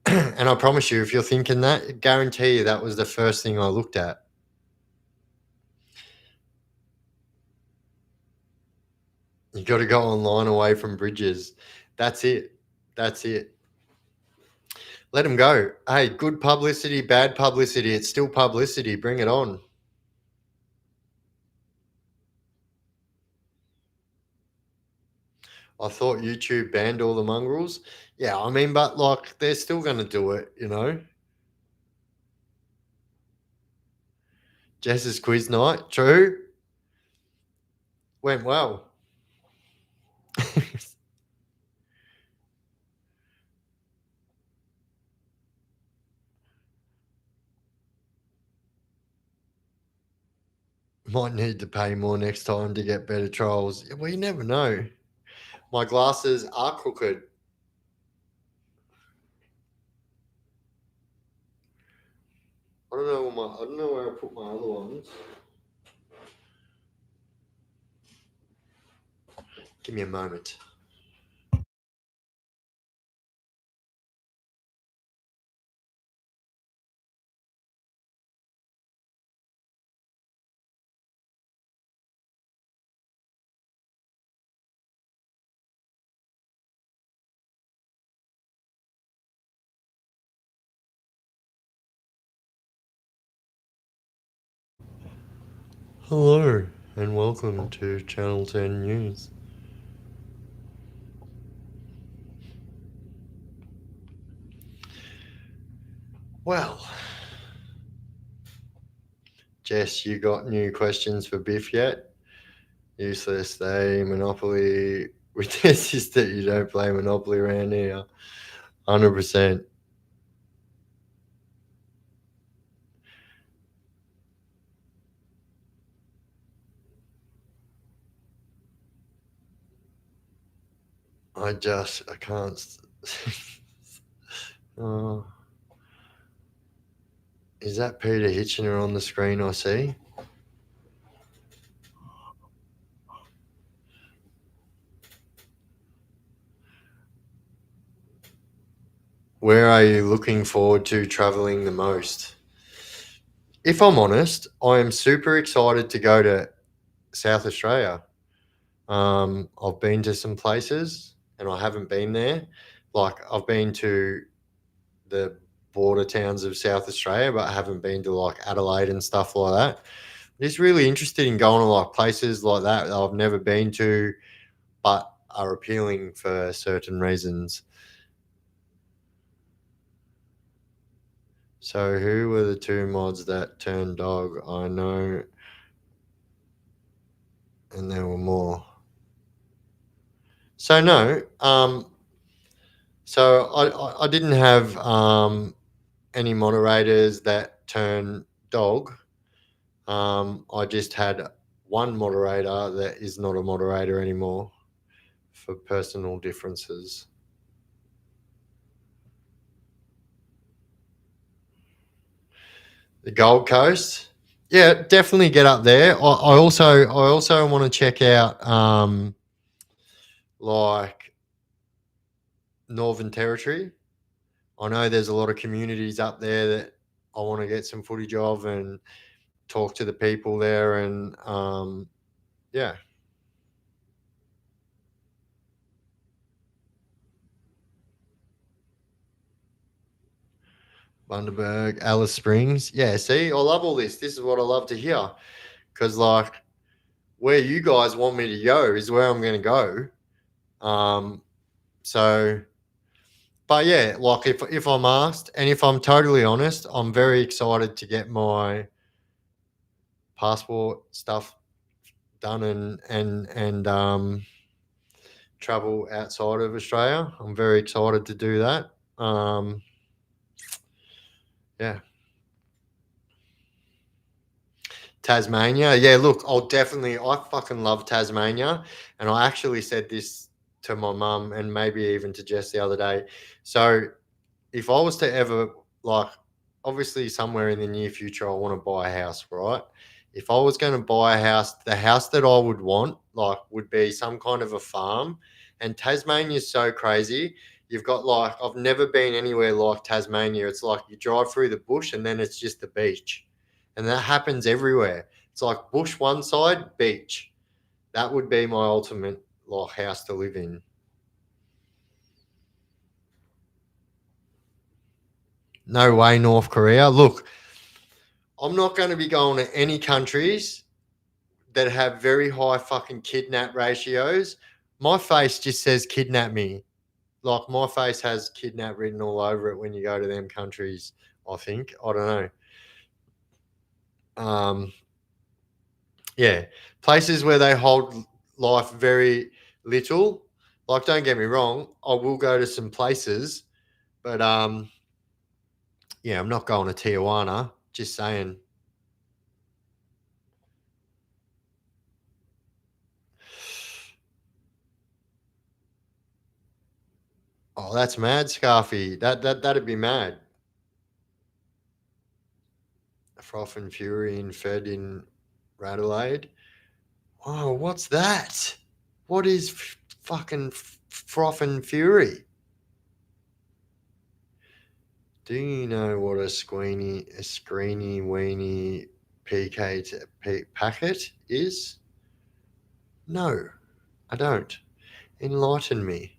And I promise you, if you're thinking that, I guarantee you that was the first thing I looked at. You got to go online away from bridges. That's it. That's it. Let them go. Hey, good publicity, bad publicity. It's still publicity. Bring it on. I thought YouTube banned all the mongrels. Yeah, I mean, but like they're still going to do it, you know? Jess's quiz night. True. Went well. Might need to pay more next time to get better trolls. Well, you never know. My glasses are crooked. I don't know where I put my other ones. Give me a moment. Hello and welcome to Channel 10 News. Well, Jess, you got new questions for Biff yet? Useless, they Monopoly. With their sister, you don't play Monopoly around here. 100%. I can't. Oh. Is that Peter Hitchener on the screen I see? Where are you looking forward to traveling the most? If I'm honest, I am super excited to go to South Australia. I've been to some places and I haven't been there. Like I've been to the border towns of South Australia, but I haven't been to like Adelaide and stuff like that. Just really interested in going to like places like that I've never been to, but are appealing for certain reasons. So, who were the two mods that turned dog? I know, and there were more. So no, so I didn't have any moderators that turn dog. I just had one moderator that is not a moderator anymore for personal differences. The Gold Coast, yeah, definitely get up there. I also want to check out like Northern Territory. I know there's a lot of communities up there that I want to get some footage of and talk to the people there, and yeah. Bundaberg, Alice Springs. Yeah, see, I love all this. This is what I love to hear. Because, like, where you guys want me to go is where I'm going to go. So, but yeah, like, if I'm asked, and if I'm totally honest, I'm very excited to get my passport stuff done and travel outside of Australia. I'm very excited to do that. Yeah. Tasmania. Yeah, look, I fucking love Tasmania. And I actually said this to my mum and maybe even to Jess the other day. So if I was to ever, like, obviously somewhere in the near future, I want to buy a house, right? If I was going to buy a house, the house that I would want, like, would be some kind of a farm. And Tasmania is so crazy. You've got, like, I've never been anywhere like Tasmania. It's like you drive through the bush and then it's just the beach. And that happens everywhere. It's like bush one side, beach. That would be my ultimate, like, house to live in. No way, North Korea. Look, I'm not going to be going to any countries that have very high fucking kidnap ratios. My face just says kidnap me. Like, my face has kidnap written all over it when you go to them countries, I think. I don't know. Yeah. Places where they hold life very little. Like, don't get me wrong, I will go to some places, but yeah, I'm not going to Tijuana. Just saying. Oh, that's mad, Scarfy. That'd be mad. Froth and Fury and Fed in Radelaide. Oh, what's that? What is fucking Froth and Fury? Do you know what a screeny weeny packet is? No, I don't. Enlighten me.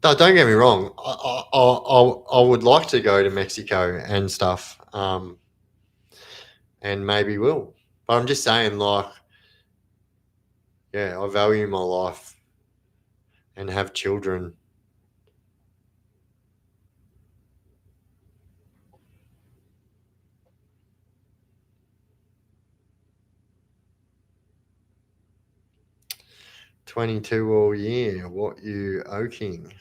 No, don't get me wrong. I would like to go to Mexico and stuff, and maybe will. But I'm just saying, like, yeah, I value my life and have children. $22 all year. What you oaking?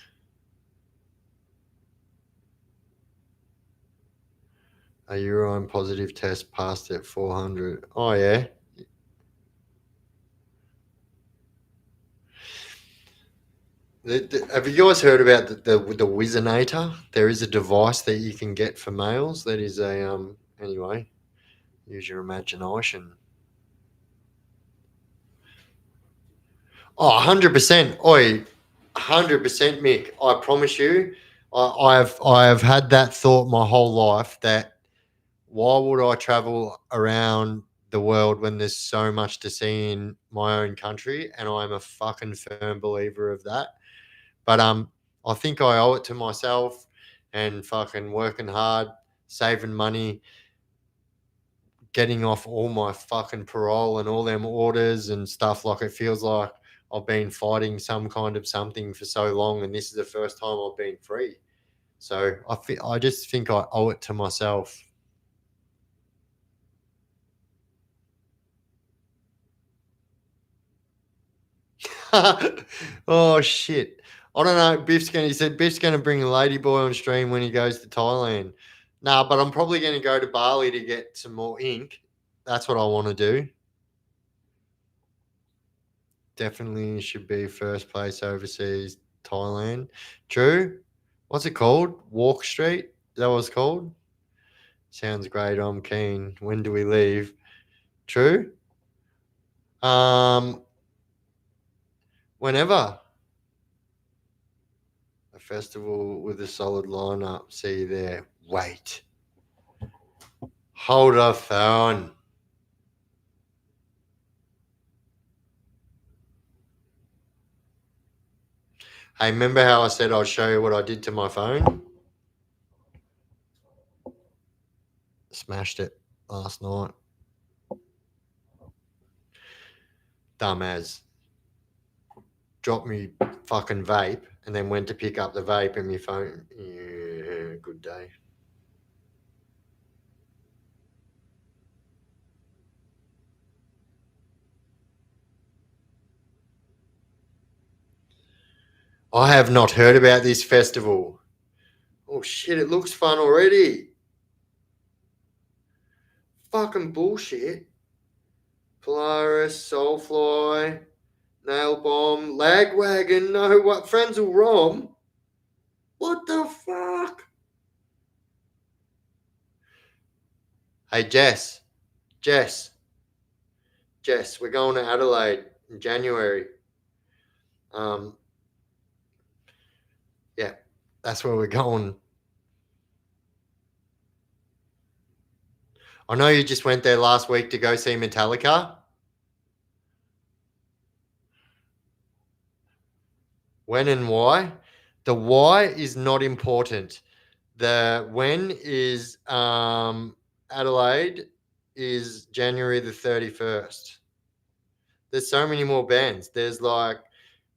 A urine positive test passed at 400. Oh, yeah. Have you guys heard about the Wizinator? There is a device that you can get for males that is a anyway, use your imagination. Oh, 100%. Oi, 100%, Mick. I promise you, I have had that thought my whole life that why would I travel around the world when there's so much to see in my own country? And I'm a fucking firm believer of that. But I think I owe it to myself and fucking working hard, saving money, getting off all my fucking parole and all them orders and stuff. Like, it feels like I've been fighting some kind of something for so long, and this is the first time I've been free. So I just think I owe it to myself. Oh shit! I don't know. He said Biff's gonna bring a ladyboy on stream when he goes to Thailand. Nah, but I'm probably gonna go to Bali to get some more ink. That's what I want to do. Definitely should be first place overseas, Thailand. True. What's it called? Walk Street? Is that what it's called? Sounds great. I'm keen. When do we leave? True. Um, Whenever. A festival with a solid lineup. See you there. Wait. Hold a phone. Hey, remember how I said I'd show you what I did to my phone? Smashed it last night. Dumb as. Dropped me fucking vape and then went to pick up the vape and my phone. Yeah, good day. I have not heard about this festival. Oh shit, it looks fun already. Fucking bullshit. Polaris, Soulfly, Nail Bomb, Lagwagon, no, what? Frenzel Rom? What the fuck? Hey, Jess, we're going to Adelaide in January. Yeah, that's where we're going. I know you just went there last week to go see Metallica. When and why? The why is not important. The when is Adelaide is January the 31st. There's so many more bands. There's like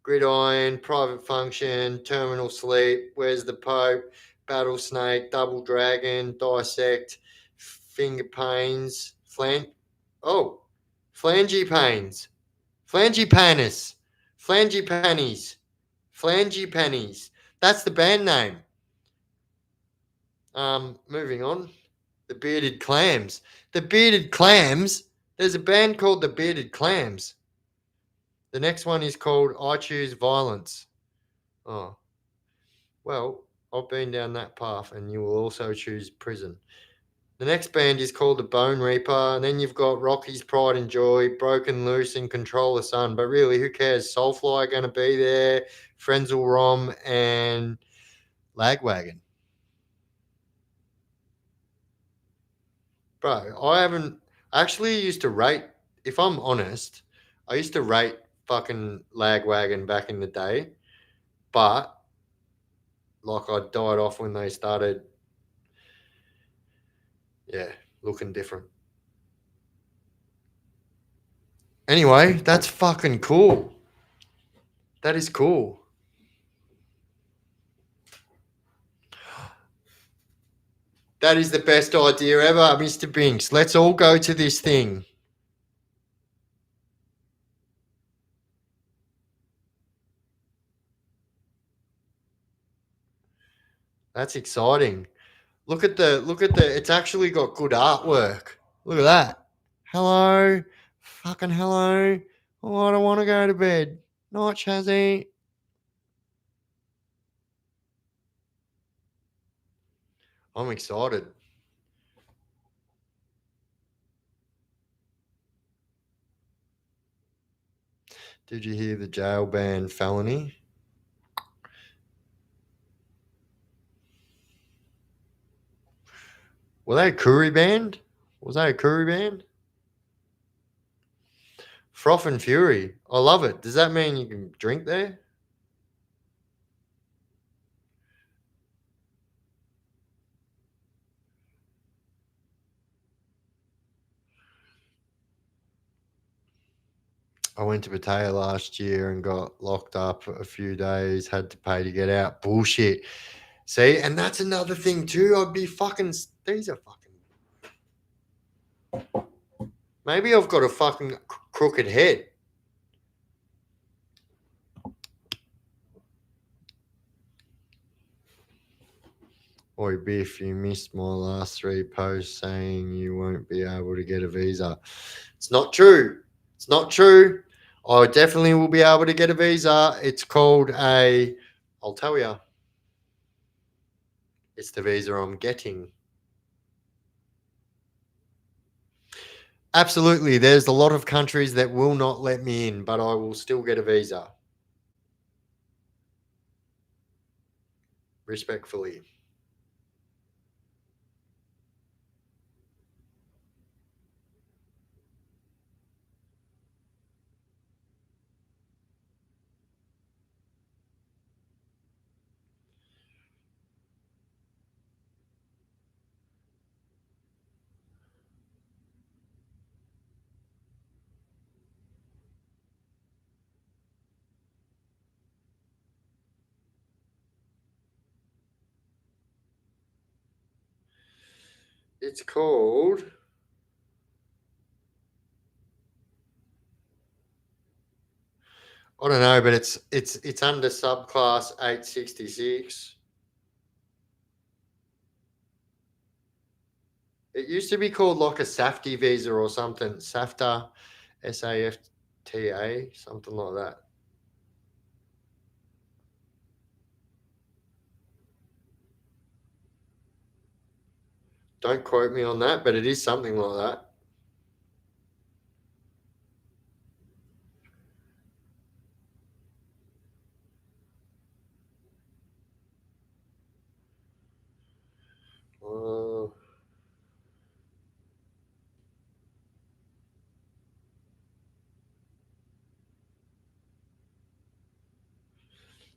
Gridiron, Private Function, Terminal Sleep, Where's the Pope, Battle Snake, Double Dragon, Dissect, Finger Pains, Flangy Pains, Flangy Panis, Flangy Pannies, Flangy Pennies. That's the band name. Moving on. The Bearded Clams. The Bearded Clams. There's a band called The Bearded Clams. The next one is called I Choose Violence. Oh, well, I've been down that path, and you will also choose prison. The next band is called The Bone Reaper, and then you've got Rocky's Pride and Joy, Broken Loose, and Control the Sun. But really, who cares? Soulfly are going to be there, Frenzel Rom, and Lagwagon. Bro, I actually used to rate, if I'm honest, I used to rate fucking Lagwagon back in the day, but like I died off when they started, looking different. Anyway, that's fucking cool. That is cool. That is the best idea ever, Mr. Binks. Let's all go to this thing. That's exciting. Look at the it's actually got good artwork. Look at that. Hello. Fucking hello. Oh, I don't want to go to bed. Night, Chazzy. I'm excited. Did you hear the jail ban felony? Were they a Koori band? Was that a Koori band? Froth and Fury. I love it. Does that mean you can drink there? I went to Pattaya last year and got locked up a few days, had to pay to get out. Bullshit. See, and that's another thing too. I'd be fucking. These are fucking. Maybe I've got a fucking crooked head. Oi, Biff, you missed my last 3 posts saying you won't be able to get a visa. It's not true. It's not true. I definitely will be able to get a visa. It's called I'll tell you. It's the visa I'm getting. Absolutely. There's a lot of countries that will not let me in, but I will still get a visa. Respectfully. It's called I don't know, but it's under subclass 866. It used to be called like a SAFTA visa or something. SAFTA, SAFTA, something like that. Don't quote me on that, but it is something like that.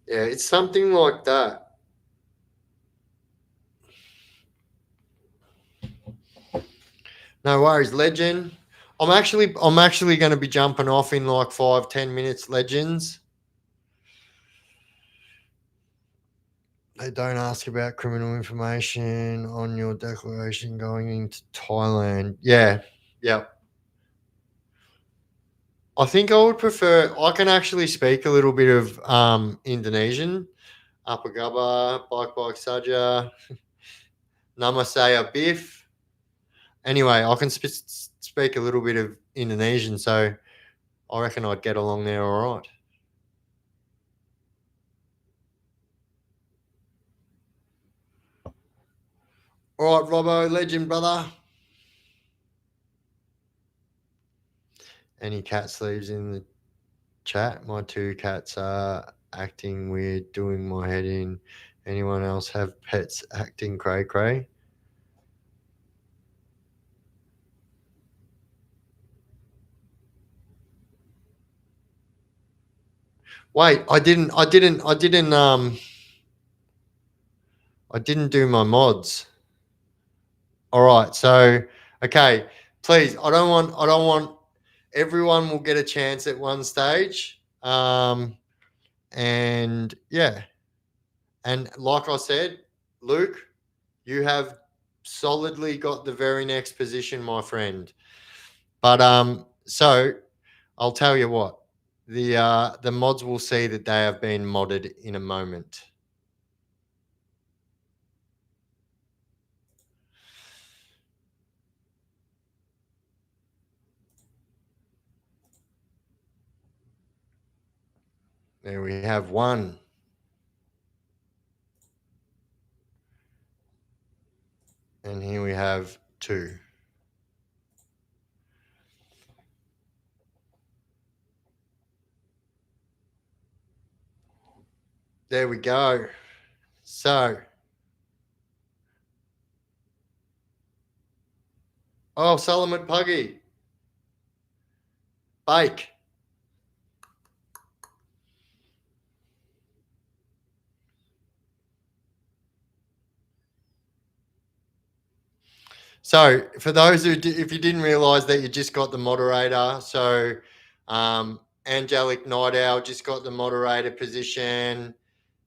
Yeah, it's something like that. No worries, legend. I'm actually going to be jumping off in like 5-10 minutes, legends. They don't ask about criminal information on your declaration going into Thailand. Yeah. I think I would prefer. I can actually speak a little bit of Indonesian. Apa kabar, baik saja. Nama saya Biff. Anyway, I can speak a little bit of Indonesian, so I reckon I'd get along there all right. All right, Robbo, legend brother. Any cat sleeves in the chat? My 2 cats are acting weird, doing my head in. Anyone else have pets acting cray cray? Wait, I didn't do my mods. All right, so okay, please, I don't want everyone will get a chance at one stage. And yeah. And like I said, Luke, you have solidly got the very next position, my friend. But so I'll tell you what, the mods will see that they have been modded in a moment. There we have 1. And here we have 2. There we go. So, Salamat Puggy. Bake. So, for those who, if you didn't realize that you just got the moderator, so Angelic Night Owl just got the moderator position,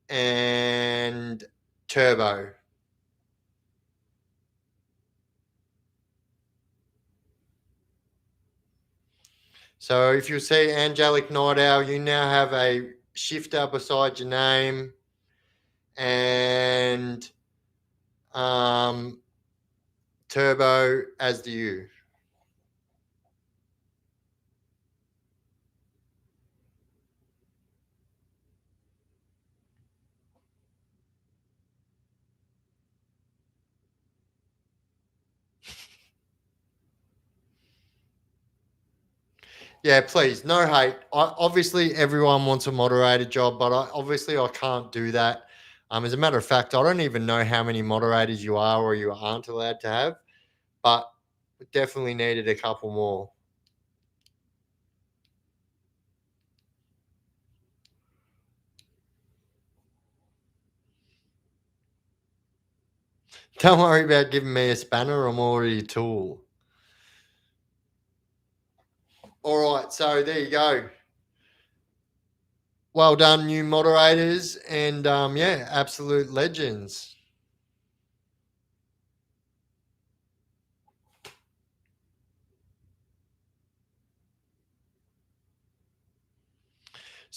and Turbo. So, if you see Angelic Night Owl, you now have a shifter beside your name, and Turbo as do you. Yeah, please, no hate. Obviously, everyone wants a moderator job, but I can't do that. As a matter of fact, I don't even know how many moderators you are or you aren't allowed to have, but definitely needed a couple more. Don't worry about giving me a spanner. I'm already a tool. All right, so there you go. Well done, new moderators, and yeah, absolute legends.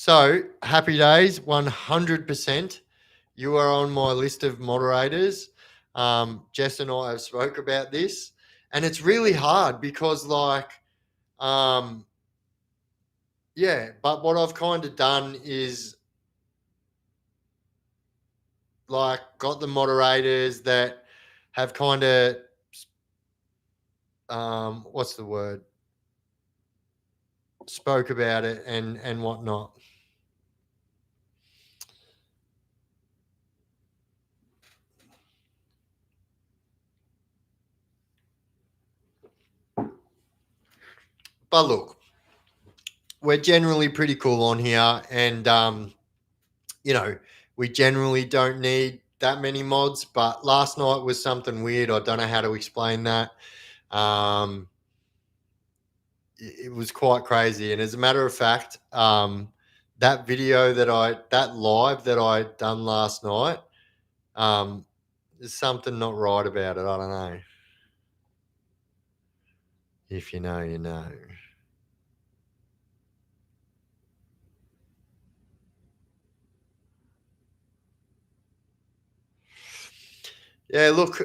So happy days, 100%. You are on my list of moderators. Jess and I have spoke about this, and it's really hard because, like, um, yeah. But what I've kind of done is like got the moderators that have kind of what's the word, spoke about it and whatnot. But look, we're generally pretty cool on here, and you know, we generally don't need that many mods. But last night was something weird. I don't know how to explain that. Um, it was quite crazy, and as a matter of fact, that video that live that I done last night, um, there's something not right about it. I don't know. If you know, you know. Yeah, look,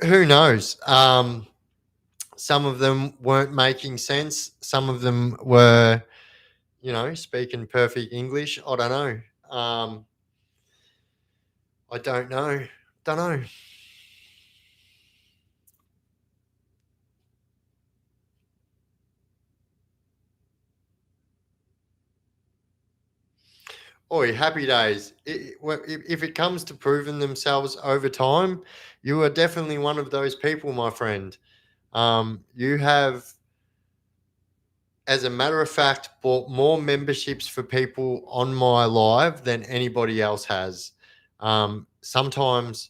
who knows? Some of them weren't making sense. Some of them were, speaking perfect English. I don't know. I don't know. Don't know. Oi, happy days. If it comes to proving themselves over time, you are definitely one of those people, my friend. You have, as a matter of fact, bought more memberships for people on my live than anybody else has. Sometimes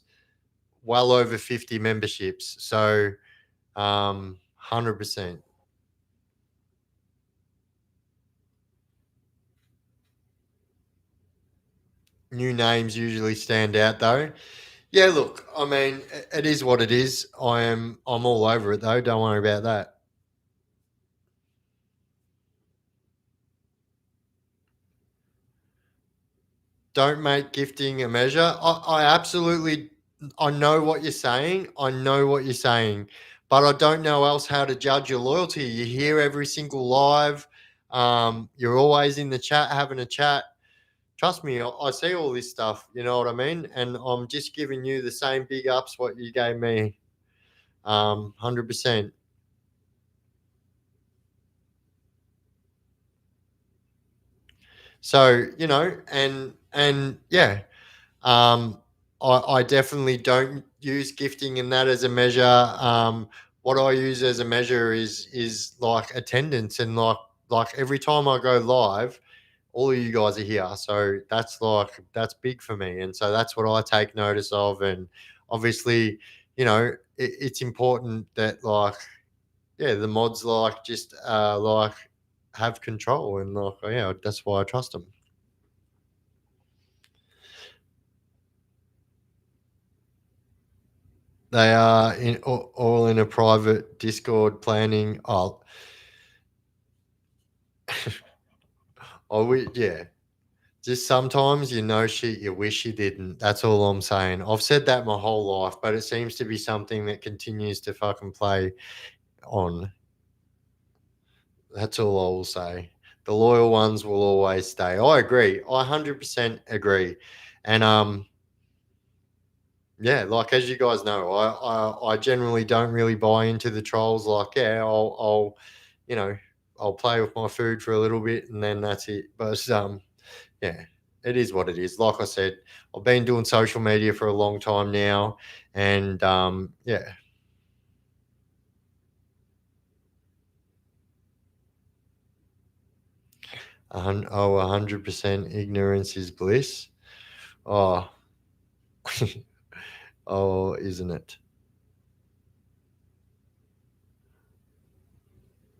well over 50 memberships. So, 100%. New names usually stand out though. Yeah, look, I mean, it is what it is. I'm all over it though. Don't worry about that. Don't make gifting a measure. I absolutely, I know what you're saying. I know what you're saying, but I don't know else how to judge your loyalty. You're here every single live. You're always in the chat having a chat. Trust me, I see all this stuff. You know what I mean? And I'm just giving you the same big ups what you gave me. 100%. So and yeah, I definitely don't use gifting in that as a measure. What I use as a measure is like attendance, and like every time I go live, all of you guys are here. So that's big for me, and so that's what I take notice of. And obviously, it's important that like the mods like just like have control, and like yeah, that's why I trust them. They are all in a private Discord planning. Oh, yeah. Just sometimes you know shit you wish you didn't. That's all I'm saying. I've said that my whole life, but it seems to be something that continues to fucking play on. That's all I will say. The loyal ones will always stay. I agree. I 100% agree. And yeah, like as you guys know, I generally don't really buy into the trolls. Like, yeah, you know, I'll play with my food for a little bit and then that's it. But yeah, it is what it is. Like I said, I've been doing social media for a long time now, and yeah, 100% ignorance is bliss. Oh, oh, isn't it?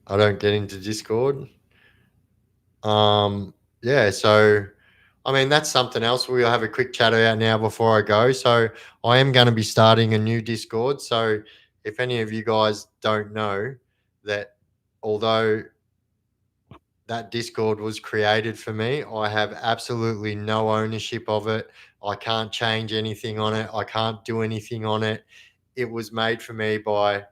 I don't get into Discord. Yeah, so I mean that's something else we'll have a quick chat about now before I go. So I am going to be starting a new Discord. So if any of you guys don't know that, although that Discord was created for me. I have absolutely no ownership of it. I can't change anything on it. I can't do anything on it. It was made for me by,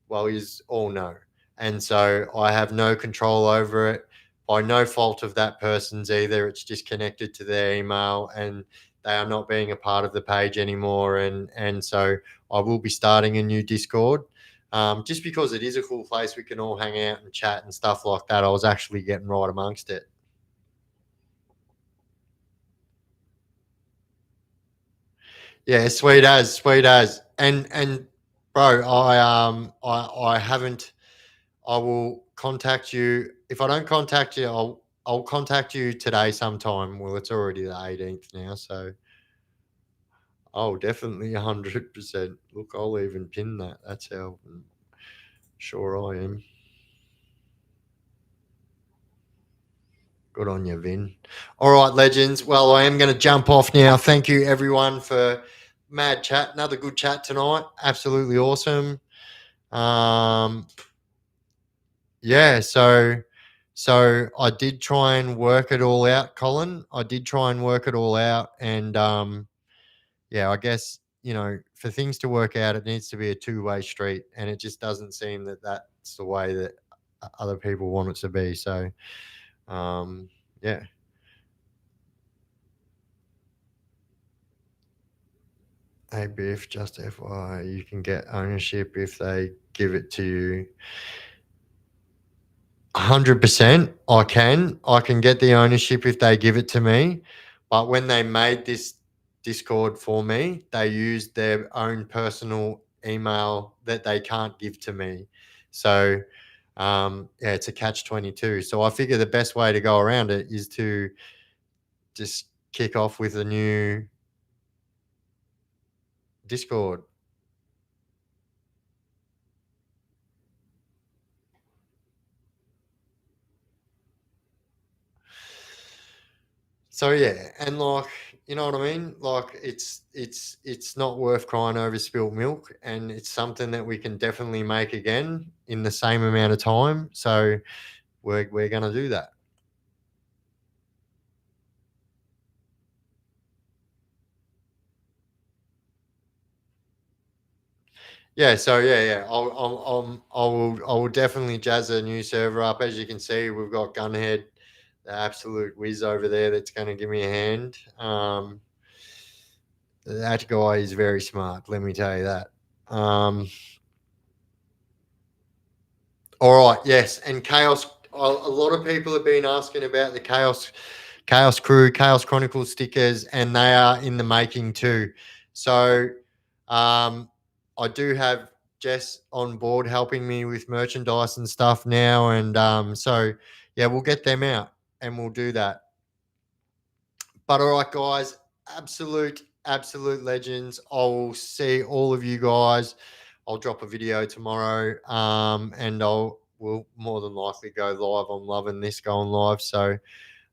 well, you all know. And so I have no control over it by no fault of that person's either. It's just connected to their email and they are not being a part of the page anymore. And so I will be starting a new Discord. Just because it is a cool place, we can all hang out and chat and stuff like that. I was actually getting right amongst it. Yeah, sweet as. And bro, I haven't. I will contact you. If I don't contact you, I'll contact you today sometime. Well, it's already the 18th now, so oh, definitely 100%. Look, I'll even pin that. That's how sure I am. Good on you, Vin. All right, legends. Well, I am going to jump off now. Thank you, everyone, for mad chat. Another good chat tonight. Absolutely awesome. Yeah, so I did try and work it all out, Colin. I did try and work it all out, and yeah, I guess for things to work out, it needs to be a two-way street, and it just doesn't seem that that's the way that other people want it to be. So, yeah. Hey Biff, just FYI, you can get ownership if they give it to you. 100%, I can. I can get the ownership if they give it to me. But when they made this Discord for me, they used their own personal email that they can't give to me. So, yeah, it's a catch 22. So I figure the best way to go around it is to just kick off with a new Discord. So yeah, and like you know what I mean? Like it's not worth crying over spilt milk, and it's something that we can definitely make again in the same amount of time. So we're gonna do that. Yeah, so yeah. I will definitely jazz a new server up. As you can see, we've got Gunhead, the absolute whiz over there that's going to give me a hand. That guy is very smart. Let me tell you that. All right, yes, and Chaos. A lot of people have been asking about the Chaos Crew, Chaos Chronicles stickers, and they are in the making too. So, I do have Jess on board helping me with merchandise and stuff now, and so yeah, we'll get them out and we'll do that. But all right, guys, absolute legends. I'll see all of you guys. I'll drop a video tomorrow, and we'll more than likely go live. I'm loving this going live. So,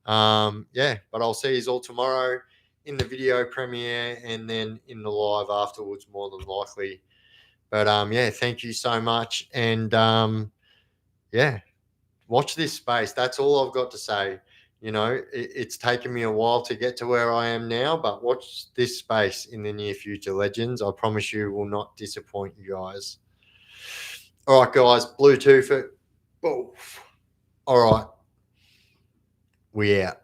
yeah, but I'll see you all tomorrow in the video premiere and then in the live afterwards, more than likely. But yeah, thank you so much, and yeah, watch this space. That's all I've got to say. It's taken me a while to get to where I am now, but watch this space in the near future, legends. I promise you will not disappoint you guys. All right, guys, Bluetooth it. All right, we out.